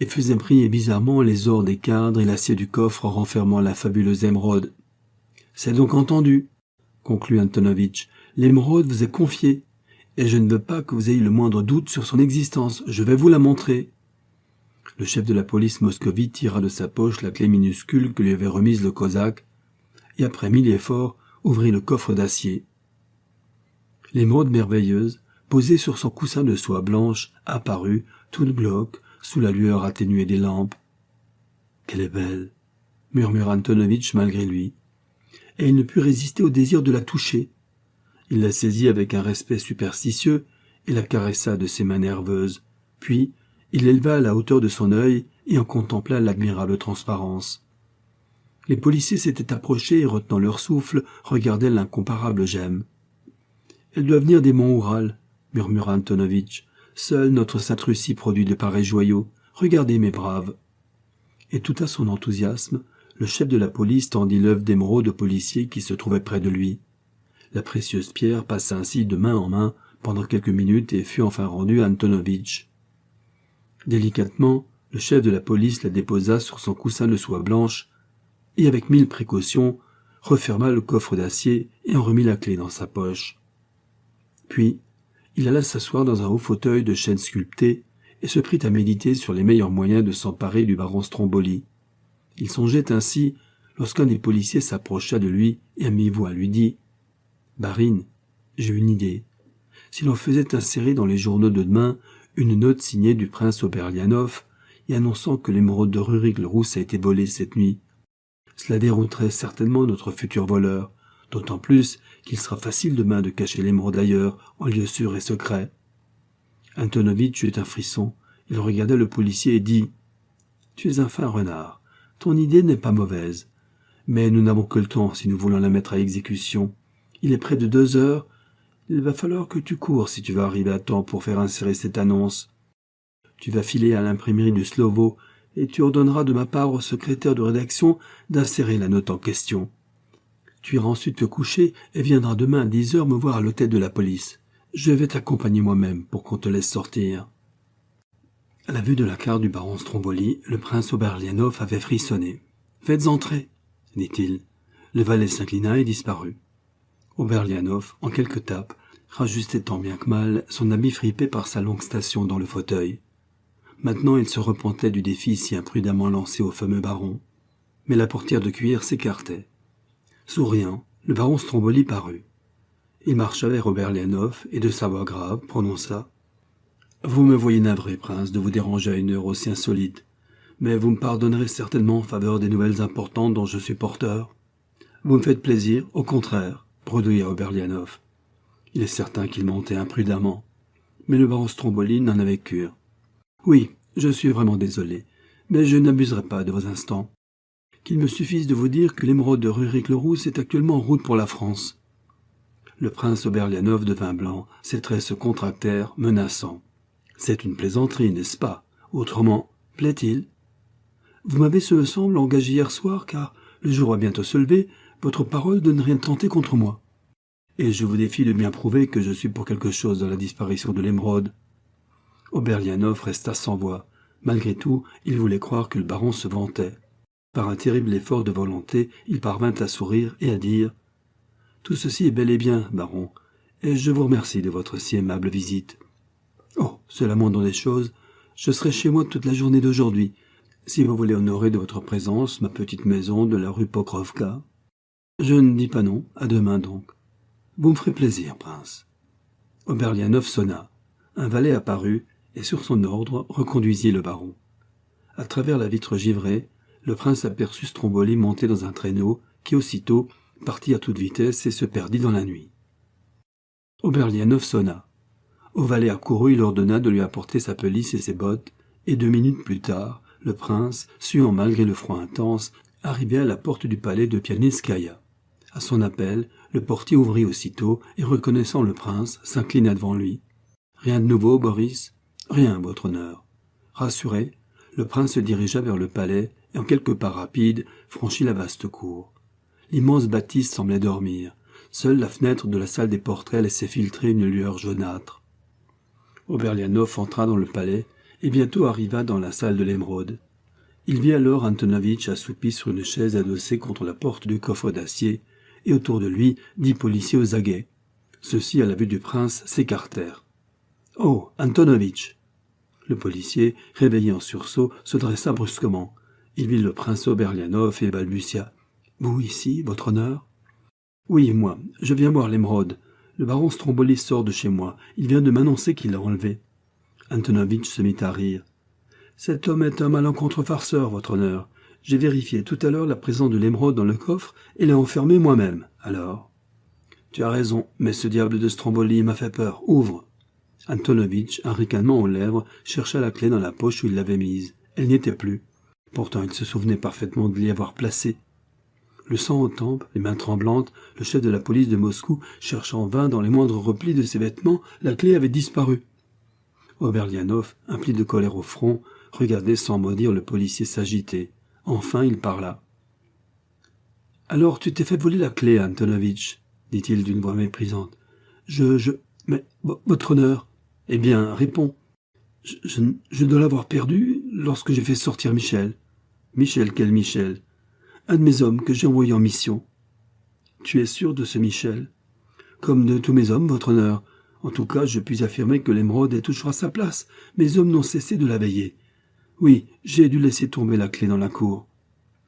et faisaient briller bizarrement les ors des cadres et l'acier du coffre renfermant la fabuleuse émeraude. « C'est donc entendu, » conclut Antonovitch. « L'émeraude vous est confiée, et je ne veux pas que vous ayez le moindre doute sur son existence. Je vais vous la montrer. » Le chef de la police moscovite tira de sa poche la clé minuscule que lui avait remise le cosaque, et après 1000 efforts, ouvrit le coffre d'acier. L'émeraude merveilleuse, posée sur son coussin de soie blanche, apparut, toute glauque, sous la lueur atténuée des lampes. « Qu'elle est belle !» murmura Antonovitch malgré lui, et il ne put résister au désir de la toucher. Il la saisit avec un respect superstitieux et la caressa de ses mains nerveuses, puis il l'éleva à la hauteur de son œil et en contempla l'admirable transparence. Les policiers s'étaient approchés et, retenant leur souffle, regardaient l'incomparable gemme. « Elle doit venir des monts Oural, » murmura Antonovitch. « Seule notre Sainte Russie produit de pareils joyaux. Regardez, mes braves. » Et tout à son enthousiasme, le chef de la police tendit l'œuvre d'émeraude au policier qui se trouvait près de lui. La précieuse pierre passa ainsi de main en main pendant quelques minutes et fut enfin rendue à Antonovitch. Délicatement, le chef de la police la déposa sur son coussin de soie blanche et, avec 1000 précautions, referma le coffre d'acier et en remit la clé dans sa poche. Puis, il alla s'asseoir dans un haut fauteuil de chêne sculpté et se prit à méditer sur les meilleurs moyens de s'emparer du baron Stromboli. Il songeait ainsi lorsqu'un des policiers s'approcha de lui et à mi-voix lui dit « Barine, j'ai une idée. Si l'on faisait insérer dans les journaux de demain une note signée du prince Oberlianov et annonçant que l'émeraude de Rurik le Rousse a été volée cette nuit, cela dérouterait certainement notre futur voleur, d'autant plus qu'il sera facile demain de cacher l'émeraude ailleurs, en lieu sûr et secret. » Antonovitch eut un frisson. Il regarda le policier et dit « Tu es un fin renard. Ton idée n'est pas mauvaise. Mais nous n'avons que le temps si nous voulons la mettre à exécution. Il est près de 2 heures. Il va falloir que tu cours si tu vas arriver à temps pour faire insérer cette annonce. Tu vas filer à l'imprimerie du Slovo et tu ordonneras de ma part au secrétaire de rédaction d'insérer la note en question. Tu iras ensuite te coucher et viendras demain à 10 heures me voir à l'hôtel de la police. Je vais t'accompagner moi-même pour qu'on te laisse sortir. » À la vue de la carte du baron Stromboli, le prince Oberlianov avait frissonné. « Faites entrer, » dit-il. Le valet s'inclina et disparut. Oberlianov, en quelques tapes, rajustait tant bien que mal son habit fripé par sa longue station dans le fauteuil. Maintenant il se repentait du défi si imprudemment lancé au fameux baron. mais la portière de cuir s'écartait. Souriant, le baron Stromboli parut. Il marcha vers Oberlianov et de sa voix grave prononça « Vous me voyez navré, prince, de vous déranger à une heure aussi insolite, mais vous me pardonnerez certainement en faveur des nouvelles importantes dont je suis porteur. Vous me faites plaisir, au contraire, bredouilla Oberlianov. Il est certain qu'il mentait imprudemment, mais le baron Stromboli n'en avait cure. Oui, je suis vraiment désolé, mais je n'abuserai pas de vos instants. Qu'il me suffise de vous dire que l'émeraude de Rurik-le-Rousse est actuellement en route pour la France. » Le prince Oberlianov devint blanc, ses traits se contractèrent, menaçants. « C'est une plaisanterie, n'est-ce pas? Autrement, plaît-il? Vous m'avez, ce me semble, engagé hier soir, car le jour va bientôt se lever, votre parole de ne rien tenter contre moi. Et je vous défie de bien prouver que je suis pour quelque chose dans la disparition de l'émeraude. » Oberlianov resta sans voix. Malgré tout, il voulait croire que le baron se vantait. Par un terrible effort de volonté, il parvint à sourire et à dire « Tout ceci est bel et bien, baron, et je vous remercie de votre si aimable visite. Oh, c'est la moindre des choses, je serai chez moi toute la journée d'aujourd'hui, si vous voulez honorer de votre présence ma petite maison de la rue Pokrovka. Je ne dis pas non, à demain donc. Vous me ferez plaisir, prince. » Oberlianov sonna. Un valet apparut, et sur son ordre reconduisit le baron. À travers la vitre givrée, le prince aperçut Stromboli monter dans un traîneau qui aussitôt partit à toute vitesse et se perdit dans la nuit. Oberlianov sonna. Au valet accouru, il ordonna de lui apporter sa pelisse et ses bottes, et 2 minutes plus tard, le prince, suant malgré le froid intense, arrivait à la porte du palais de Pianinskaya. À son appel, le portier ouvrit aussitôt et, reconnaissant le prince, s'inclina devant lui. « Rien de nouveau, Boris ? » ?»« Rien, votre honneur. » Rassuré, le prince se dirigea vers le palais et en quelques pas rapides franchit la vaste cour. L'immense bâtisse semblait dormir. Seule la fenêtre de la salle des portraits laissait filtrer une lueur jaunâtre. Oberlianov entra dans le palais et bientôt arriva dans la salle de l'émeraude. Il vit alors Antonovitch assoupi sur une chaise adossée contre la porte du coffre d'acier et autour de lui 10 policiers aux aguets. Ceux-ci, à la vue du prince, s'écartèrent. « Oh, Antonovitch !» Le policier, réveillé en sursaut, se dressa brusquement. Il vit le prince Oberlianov et balbutia. « Vous ici, votre honneur ?»« Oui, moi. Je viens voir l'émeraude. Le baron Stromboli sort de chez moi. Il vient de m'annoncer qu'il l'a enlevé. » Antonovitch se mit à rire. « Cet homme est un malencontreux farceur, votre honneur. J'ai vérifié tout à l'heure la présence de l'émeraude dans le coffre et l'ai enfermé moi-même. Alors ?»« Tu as raison, mais ce diable de Stromboli m'a fait peur. Ouvre !» Antonovitch, un ricanement aux lèvres, chercha la clé dans la poche où il l'avait mise. Elle n'y était plus. Pourtant, il se souvenait parfaitement de l'y avoir placée. Le sang aux tempes, les mains tremblantes, le chef de la police de Moscou chercha en vain dans les moindres replis de ses vêtements, la clé avait disparu. Oberlianov, un pli de colère au front, regardait sans mot dire le policier s'agiter. Enfin, il parla. « Alors, tu t'es fait voler la clé, Antonovitch, dit-il d'une voix méprisante. Mais, votre honneur. Eh bien, réponds. Je dois l'avoir perdu lorsque j'ai fait sortir Michel. Michel, quel Michel? Un de mes hommes que j'ai envoyé en mission. Tu es sûr de ce Michel? Comme de tous mes hommes, votre honneur. En tout cas, je puis affirmer que l'émeraude est toujours à sa place. Mes hommes n'ont cessé de la veiller. Oui, j'ai dû laisser tomber la clé dans la cour.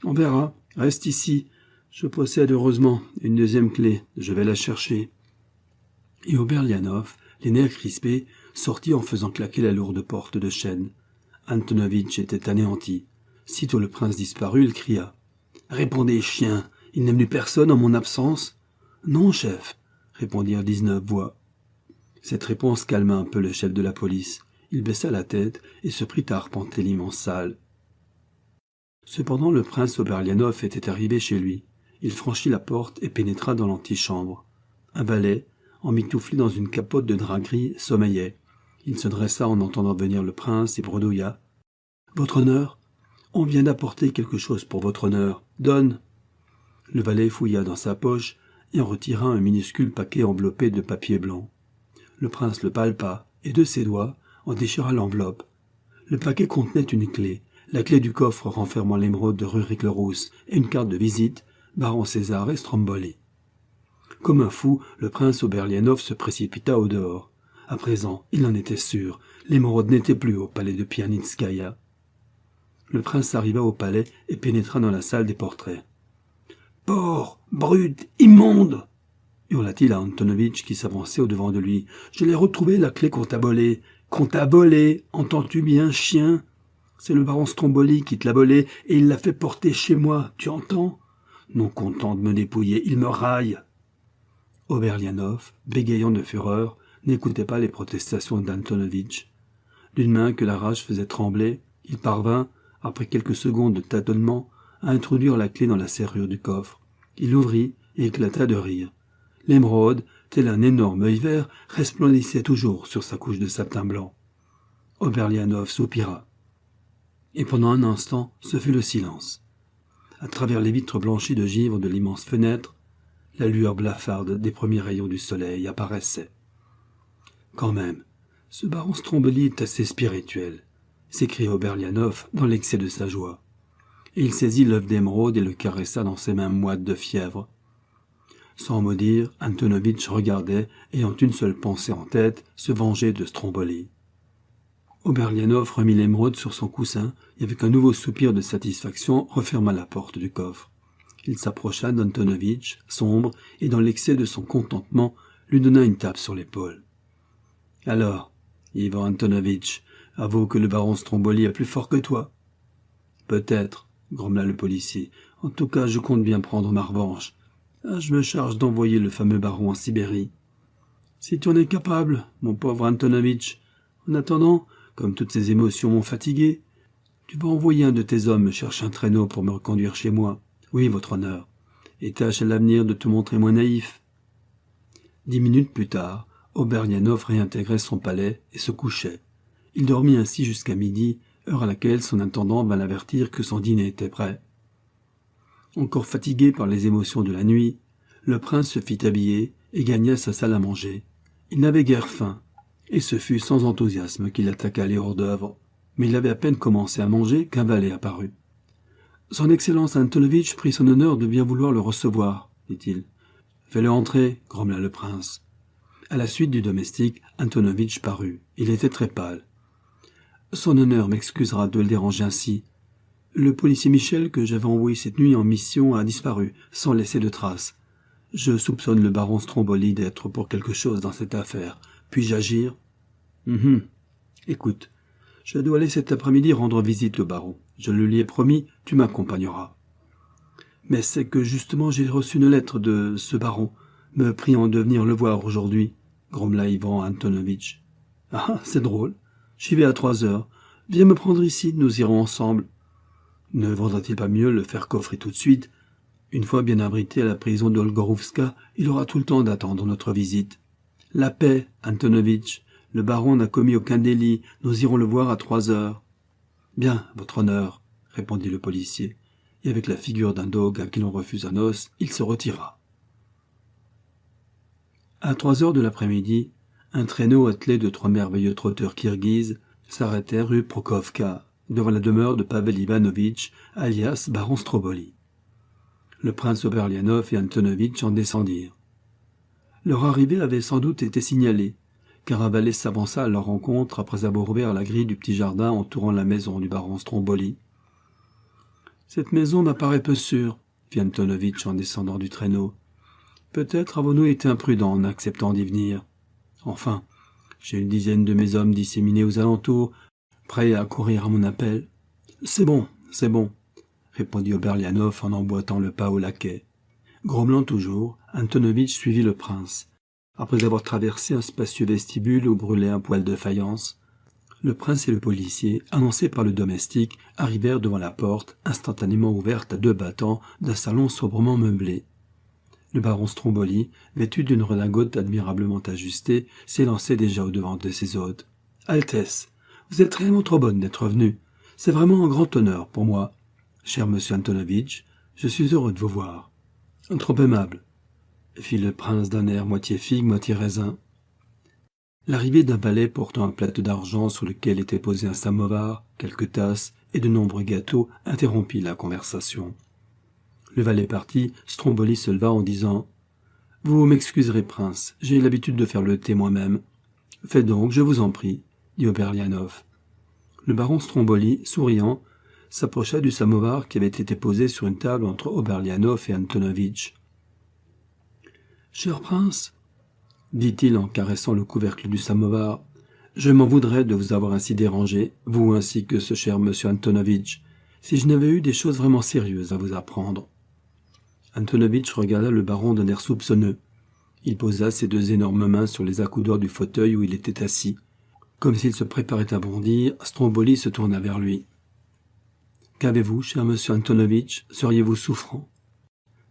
On verra. Reste ici. Je possède heureusement une deuxième clé. Je vais la chercher. » Et Oberlianov, les nerfs crispés, sortit en faisant claquer la lourde porte de chêne. Antonovitch était anéanti. Sitôt le prince disparut, il cria. « Répondez, chien, il n'aime plus personne en mon absence ?»« Non, chef, » répondirent 19 voix. Cette réponse calma un peu le chef de la police. Il baissa la tête et se prit à arpenter l'immense salle. Cependant, le prince Oberlianov était arrivé chez lui. Il franchit la porte et pénétra dans l'antichambre. Un valet, emmitouflé dans une capote de drap gris, sommeillait. Il se dressa en entendant venir le prince et bredouilla. « Votre honneur, on vient d'apporter quelque chose pour votre honneur. Donne !» Le valet fouilla dans sa poche et en retira un minuscule paquet enveloppé de papier blanc. Le prince le palpa et de ses doigts en déchira l'enveloppe. Le paquet contenait une clé, la clé du coffre renfermant l'émeraude de Rurik-le-Rousse et une carte de visite, baron César et Stromboli. Comme un fou, le prince Oberlianov se précipita au dehors. À présent, il en était sûr, l'émeraude n'était plus au palais de Pianinskaya. Le prince arriva au palais et pénétra dans la salle des portraits. « Porc, brute, immonde !» hurla-t-il à Antonovitch qui s'avançait au-devant de lui. « Je l'ai retrouvé, la clé qu'on t'a volée. Qu'on t'a volée, entends-tu bien, chien? C'est le baron Stromboli qui te l'a volée et il l'a fait porter chez moi, tu entends? Non content de me dépouiller, il me raille. » Oberlianov, bégayant de fureur, n'écoutait pas les protestations d'Antonovitch. D'une main que la rage faisait trembler, il parvint, après quelques secondes de tâtonnement, à introduire la clé dans la serrure du coffre. Il l'ouvrit et éclata de rire. L'émeraude, tel un énorme œil vert, resplendissait toujours sur sa couche de satin blanc. Oberlianov soupira. Et pendant un instant, ce fut le silence. À travers les vitres blanchies de givre de l'immense fenêtre, la lueur blafarde des premiers rayons du soleil apparaissait. Quand même, ce baron Stromboli est assez spirituel, s'écria Oberlianov dans l'excès de sa joie. Et il saisit l'œuf d'émeraude et le caressa dans ses mains moites de fièvre. Sans mot dire, Antonovitch regardait, ayant une seule pensée en tête, se venger de Stromboli. Oberlianov remit l'émeraude sur son coussin et avec un nouveau soupir de satisfaction referma la porte du coffre. Il s'approcha d'Antonovitch, sombre, et dans l'excès de son contentement, lui donna une tape sur l'épaule. « Alors, Ivan Antonovitch, avoue que le baron Stromboli est plus fort que toi. »« Peut-être, » grommela le policier. « En tout cas, je compte bien prendre ma revanche. Je me charge d'envoyer le fameux baron en Sibérie. »« Si tu en es capable, mon pauvre Antonovitch. En attendant, comme toutes ces émotions m'ont fatigué, tu vas envoyer un de tes hommes me chercher un traîneau pour me reconduire chez moi. Oui, votre honneur. Et tâche à l'avenir de te montrer moins naïf. » 10 minutes plus tard, Oberlianov réintégrait son palais et se couchait. Il dormit ainsi jusqu'à midi, heure à laquelle son intendant vint l'avertir que son dîner était prêt. Encore fatigué par les émotions de la nuit, le prince se fit habiller et gagna sa salle à manger. Il n'avait guère faim, et ce fut sans enthousiasme qu'il attaqua les hors-d'œuvre. Mais il avait à peine commencé à manger qu'un valet apparut. « Son Excellence Antonovitch prit son honneur de bien vouloir le recevoir, dit-il. »« Fais-le entrer, » grommela le prince. À la suite du domestique, Antonovitch parut. Il était très pâle. « Son honneur m'excusera de le déranger ainsi. Le policier Michel que j'avais envoyé cette nuit en mission a disparu, sans laisser de traces. Je soupçonne le baron Stromboli d'être pour quelque chose dans cette affaire. Puis-je agir ? » Écoute, je dois aller cet après-midi rendre visite au baron. Je le lui ai promis, tu m'accompagneras. Mais c'est que justement j'ai reçu une lettre de ce baron, me priant de venir le voir aujourd'hui, grommela Ivan Antonovitch. Ah, c'est drôle. J'y vais à 3 heures. Viens me prendre ici, nous irons ensemble. Ne vaudrait-il pas mieux le faire coffrer tout de suite? Une fois bien abrité à la prison d'Olgorovska, il aura tout le temps d'attendre notre visite. La paix, Antonovitch. Le baron n'a commis aucun délit. Nous irons le voir à 3 heures. Bien, votre honneur, répondit le policier, et avec la figure d'un dogue à qui l'on refuse un os, il se retira. À 3 heures de l'après-midi, un traîneau attelé de 3 merveilleux trotteurs kirghizes s'arrêtait rue Prokhovka, devant la demeure de Pavel Ivanovitch, alias baron Stromboli. Le prince Oberlianov et Antonovitch en descendirent. Leur arrivée avait sans doute été signalée, car un valet s'avança à leur rencontre après avoir ouvert la grille du petit jardin entourant la maison du baron Stromboli. « Cette maison m'apparaît peu sûre, » fit Antonovitch en descendant du traîneau. « Peut-être avons-nous été imprudents en acceptant d'y venir. Enfin, j'ai une dizaine de mes hommes disséminés aux alentours, prêts à courir à mon appel. »« C'est bon, répondit Oberlianov en emboîtant le pas au laquais. Grommelant toujours, Antonovitch suivit le prince. Après avoir traversé un spacieux vestibule où brûlait un poêle de faïence, le prince et le policier, annoncés par le domestique, arrivèrent devant la porte, instantanément ouverte à 2 battants d'un salon sobrement meublé. Le baron Stromboli, vêtu d'une redingote admirablement ajustée, s'élançait déjà au-devant de ses hôtes. « Altesse, vous êtes réellement trop bonne d'être venu. C'est vraiment un grand honneur pour moi. Cher monsieur Antonovitch, je suis heureux de vous voir. »« Trop aimable, » fit le prince d'un air moitié figue, moitié raisin. L'arrivée d'un valet portant un plateau d'argent sous lequel était posé un samovar, quelques tasses et de nombreux gâteaux interrompit la conversation. Le valet parti, Stromboli se leva en disant « Vous m'excuserez, prince, j'ai l'habitude de faire le thé moi-même. »« Faites donc, je vous en prie, » dit Oberlianov. Le baron Stromboli, souriant, s'approcha du samovar qui avait été posé sur une table entre Oberlianov et Antonovitch. « Cher prince, dit-il en caressant le couvercle du samovar, je m'en voudrais de vous avoir ainsi dérangé, vous ainsi que ce cher monsieur Antonovitch, si je n'avais eu des choses vraiment sérieuses à vous apprendre. » Antonovitch regarda le baron d'un air soupçonneux. Il posa ses deux énormes mains sur les accoudeurs du fauteuil où il était assis. Comme s'il se préparait à bondir, Stromboli se tourna vers lui. « Qu'avez-vous, cher monsieur Antonovitch? Seriez-vous souffrant ?»«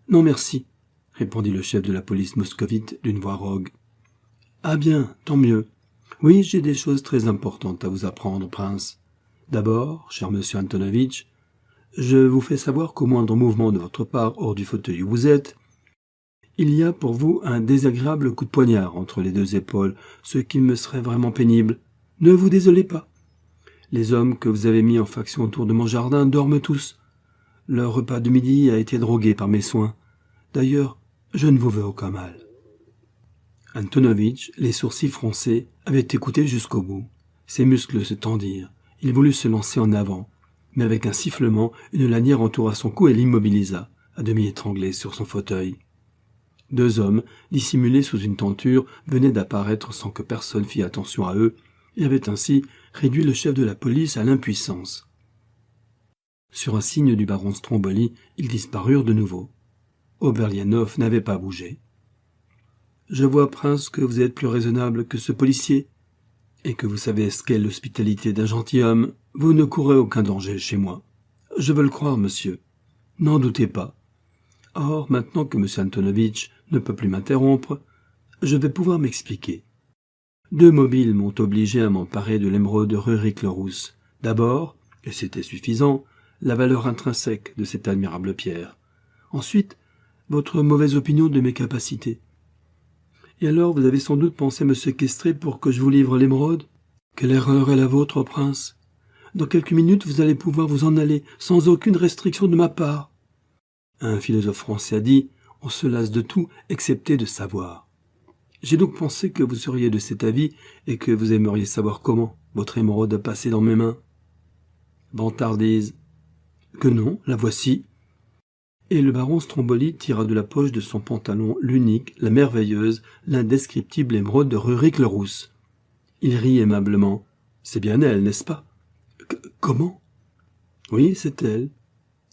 Non, merci, » répondit le chef de la police moscovite d'une voix rogue. « Ah bien, tant mieux. Oui, j'ai des choses très importantes à vous apprendre, prince. D'abord, cher monsieur Antonovitch, je vous fais savoir qu'au moindre mouvement de votre part hors du fauteuil où vous êtes, il y a pour vous un désagréable coup de poignard entre les deux épaules, ce qui me serait vraiment pénible. Ne vous désolez pas. Les hommes que vous avez mis en faction autour de mon jardin dorment tous. Leur repas de midi a été drogué par mes soins. D'ailleurs, je ne vous veux aucun mal. » Antonovitch, les sourcils froncés, avait écouté jusqu'au bout. Ses muscles se tendirent. Il voulut se lancer en avant, mais avec un sifflement, une lanière entoura son cou et l'immobilisa, à demi étranglé sur son fauteuil. Deux hommes, dissimulés sous une tenture, venaient d'apparaître sans que personne fît attention à eux, et avaient ainsi réduit le chef de la police à l'impuissance. Sur un signe du baron Stromboli, ils disparurent de nouveau. Oberlianov n'avait pas bougé. « Je vois, prince, que vous êtes plus raisonnable que ce policier, et que vous savez ce qu'est l'hospitalité d'un gentilhomme. Vous ne courez aucun danger chez moi. Je veux le croire, monsieur. N'en doutez pas. Or, maintenant que M. Antonovitch ne peut plus m'interrompre, je vais pouvoir m'expliquer. Deux mobiles m'ont obligé à m'emparer de l'émeraude Rurik-le-Rousse. D'abord, et c'était suffisant, la valeur intrinsèque de cette admirable pierre. Ensuite, votre mauvaise opinion de mes capacités. Et alors, vous avez sans doute pensé me séquestrer pour que je vous livre l'émeraude? Quelle erreur est la vôtre, prince? Dans quelques minutes, vous allez pouvoir vous en aller, sans aucune restriction de ma part. Un philosophe français a dit « On se lasse de tout, excepté de savoir ». J'ai donc pensé que vous seriez de cet avis et que vous aimeriez savoir comment votre émeraude a passé dans mes mains. Vantardise. Que non, la voici. Et le baron Stromboli tira de la poche de son pantalon l'unique, la merveilleuse, l'indescriptible émeraude de Rurik-le-Rousse. Il rit aimablement. C'est bien elle, n'est-ce pas? Comment? Oui, c'est elle.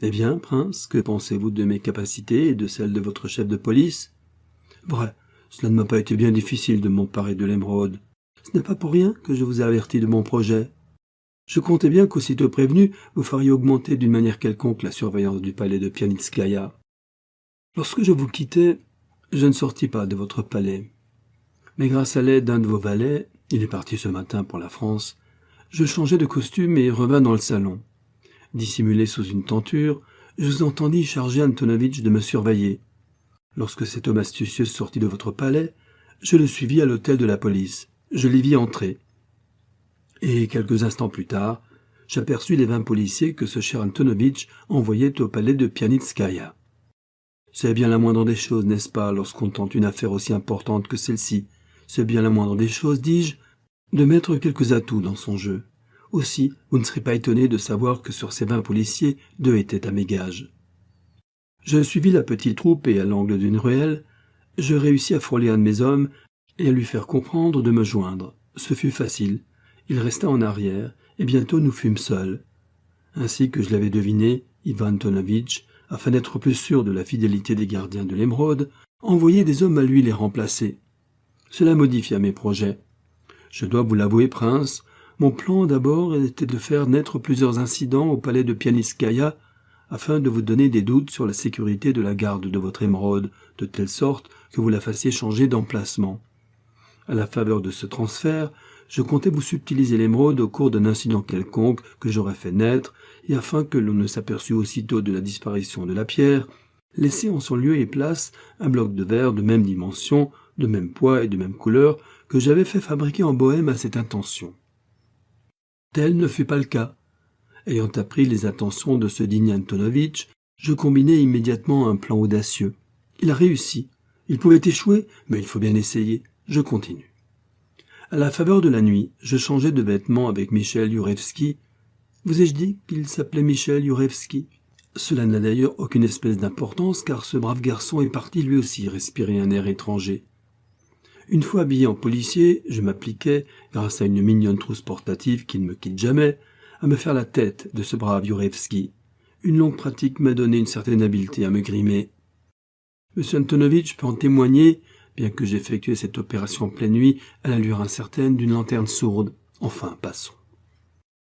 Eh bien, prince, que pensez-vous de mes capacités et de celles de votre chef de police? Vrai, cela ne m'a pas été bien difficile de m'emparer de l'émeraude. Ce n'est pas pour rien que je vous ai averti de mon projet. Je comptais bien qu'aussitôt prévenu, vous feriez augmenter d'une manière quelconque la surveillance du palais de Pianitskaya. Lorsque je vous quittais, je ne sortis pas de votre palais. Mais grâce à l'aide d'un de vos valets, il est parti ce matin pour la France, je changeai de costume et revins dans le salon. Dissimulé sous une tenture, je vous entendis charger Antonovitch de me surveiller. Lorsque cet homme astucieux sortit de votre palais, je le suivis à l'hôtel de la police. Je l'y vis entrer. Et quelques instants plus tard, j'aperçus les 20 policiers que ce cher Antonovitch envoyait au palais de Pianitskaya. C'est bien la moindre des choses, n'est-ce pas, lorsqu'on tente une affaire aussi importante que celle-ci? C'est bien la moindre des choses, dis-je, de mettre quelques atouts dans son jeu. Aussi, vous ne serez pas étonné de savoir que sur ces 20 policiers, 2 étaient à mes gages. Je suivis la petite troupe et, à l'angle d'une ruelle, je réussis à frôler un de mes hommes et à lui faire comprendre de me joindre. Ce fut facile. Il resta en arrière, et bientôt nous fûmes seuls. Ainsi que je l'avais deviné, Ivan Antonovitch, afin d'être plus sûr de la fidélité des gardiens de l'émeraude, envoyait des hommes à lui les remplacer. Cela modifia mes projets. Je dois vous l'avouer, prince, mon plan d'abord était de faire naître plusieurs incidents au palais de Pianitskaya afin de vous donner des doutes sur la sécurité de la garde de votre émeraude, de telle sorte que vous la fassiez changer d'emplacement. À la faveur de ce transfert, je comptais vous subtiliser l'émeraude au cours d'un incident quelconque que j'aurais fait naître, et afin que l'on ne s'aperçût aussitôt de la disparition de la pierre, laisser en son lieu et place un bloc de verre de même dimension, de même poids et de même couleur que j'avais fait fabriquer en Bohême à cette intention. Tel ne fut pas le cas. Ayant appris les intentions de ce digne Antonovitch, je combinai immédiatement un plan audacieux. Il a réussi. Il pouvait échouer, mais il faut bien essayer. Je continue. À la faveur de la nuit, je changeai de vêtements avec Michel Yurevski. Vous ai-je dit qu'il s'appelait Michel Jurewski? Cela n'a d'ailleurs aucune espèce d'importance, car ce brave garçon est parti lui aussi respirer un air étranger. Une fois habillé en policier, je m'appliquais, grâce à une mignonne trousse portative qui ne me quitte jamais, à me faire la tête de ce brave Jurewski. Une longue pratique m'a donné une certaine habileté à me grimer. Monsieur Antonovitch peut en témoigner, bien que j'effectuais cette opération en pleine nuit à l'allure incertaine d'une lanterne sourde. Enfin, passons.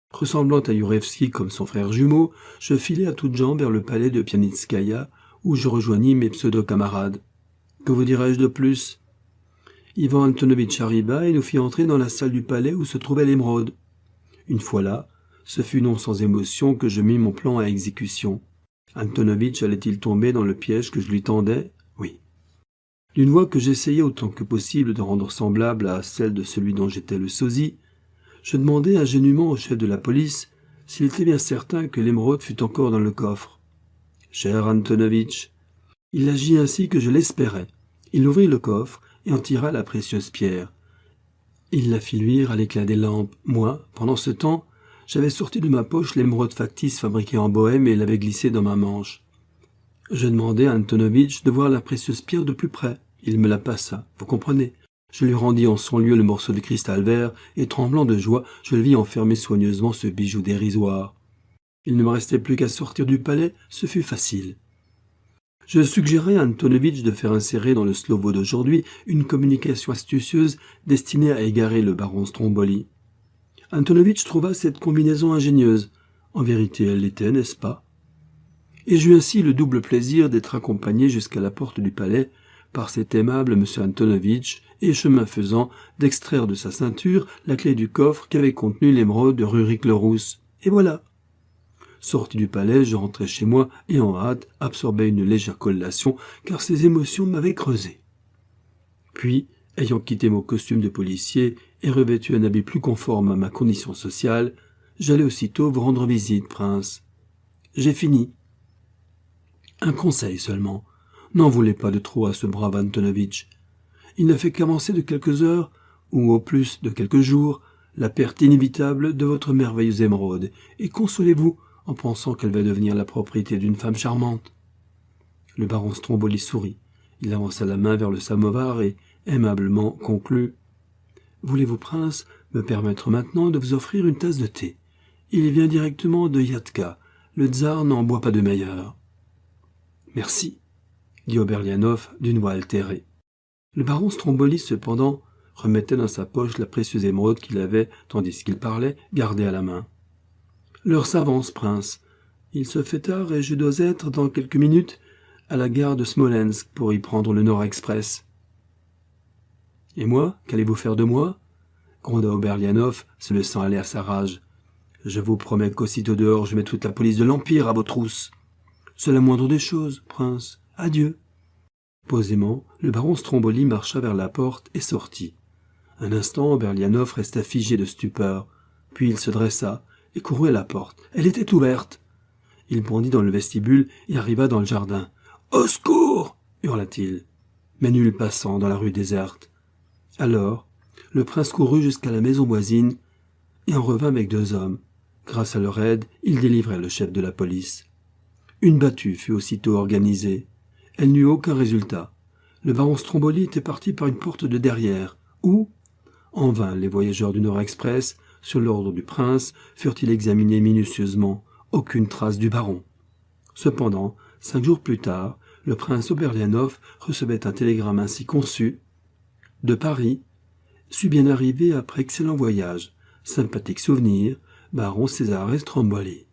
Ressemblant à Jurewski comme son frère jumeau, je filai à toutes jambes vers le palais de Pianitskaya, où je rejoignis mes pseudo-camarades. Que vous dirais-je de plus? Ivan Antonovitch arriva et nous fit entrer dans la salle du palais où se trouvait l'émeraude. Une fois là, ce fut non sans émotion que je mis mon plan à exécution. Antonovitch allait-il tomber dans le piège que je lui tendais? Oui. D'une voix que j'essayais autant que possible de rendre semblable à celle de celui dont j'étais le sosie, je demandai ingénument au chef de la police s'il était bien certain que l'émeraude fût encore dans le coffre. Cher Antonovitch, il agit ainsi que je l'espérais. Il ouvrit le coffre et en tira la précieuse pierre. Il la fit luire à l'éclat des lampes. Moi, pendant ce temps, j'avais sorti de ma poche l'émeraude factice fabriquée en Bohême et l'avais glissée dans ma manche. Je demandai à Antonovitch de voir la précieuse pierre de plus près. Il me la passa, vous comprenez. Je lui rendis en son lieu le morceau de cristal vert, et tremblant de joie, je le vis enfermer soigneusement ce bijou dérisoire. Il ne me restait plus qu'à sortir du palais, ce fut facile. Je suggérai à Antonovitch de faire insérer dans le slovo d'aujourd'hui une communication astucieuse destinée à égarer le baron Stromboli. Antonovitch trouva cette combinaison ingénieuse. En vérité, elle l'était, n'est-ce pas? Et j'eus ainsi le double plaisir d'être accompagné jusqu'à la porte du palais par cet aimable M. Antonovitch, et chemin faisant, d'extraire de sa ceinture la clé du coffre qu'avait contenu l'émeraude de Rurik-le-Rousse. Et voilà. Sorti du palais, je rentrai chez moi et en hâte absorbais une légère collation, car ces émotions m'avaient creusé. Puis, ayant quitté mon costume de policier et revêtu un habit plus conforme à ma condition sociale, j'allais aussitôt vous rendre visite, prince. J'ai fini. Un conseil seulement. N'en voulez pas de trop à ce brave Antonovitch. Il n'a fait qu'avancer de quelques heures, ou au plus de quelques jours, la perte inévitable de votre merveilleuse émeraude, et consolez-vous en pensant qu'elle va devenir la propriété d'une femme charmante. Le baron Stromboli sourit. Il avança la main vers le samovar et, aimablement, conclut. « Voulez-vous, prince, me permettre maintenant de vous offrir une tasse de thé? Il vient directement de Yatka. Le tsar n'en boit pas de meilleur. »« Merci, » dit Oberlianov d'une voix altérée. Le baron Stromboli, cependant, remettait dans sa poche la précieuse émeraude qu'il avait, tandis qu'il parlait, gardée à la main. « L'heure s'avance, prince. Il se fait tard et je dois être, dans quelques minutes, à la gare de Smolensk pour y prendre le Nord Express. »« Et moi, qu'allez-vous faire de moi ?» gronda Oberlianov, se laissant aller à sa rage. « Je vous promets qu'aussitôt dehors, je mets toute la police de l'Empire à vos trousses. C'est la moindre des choses, prince. Adieu. » Posément, le baron Stromboli marcha vers la porte et sortit. Un instant, Oberlianov resta figé de stupeur. Puis il se dressa et courut à la porte. Elle était ouverte. Il bondit dans le vestibule et arriva dans le jardin. « Au secours !» hurla-t-il. Mais nul passant dans la rue déserte. Alors, le prince courut jusqu'à la maison voisine et en revint avec 2 hommes. Grâce à leur aide, ils délivrèrent le chef de la police. Une battue fut aussitôt organisée. Elle n'eut aucun résultat. Le baron Stromboli était parti par une porte de derrière, où, en vain, les voyageurs du Nord Express, sur l'ordre du prince, furent-ils examinés minutieusement. Aucune trace du baron. Cependant, 5 jours plus tard, le prince Oberlianov recevait un télégramme ainsi conçu. De Paris, suis bien arrivé après excellent voyage. Sympathique souvenir, baron César Stromboli.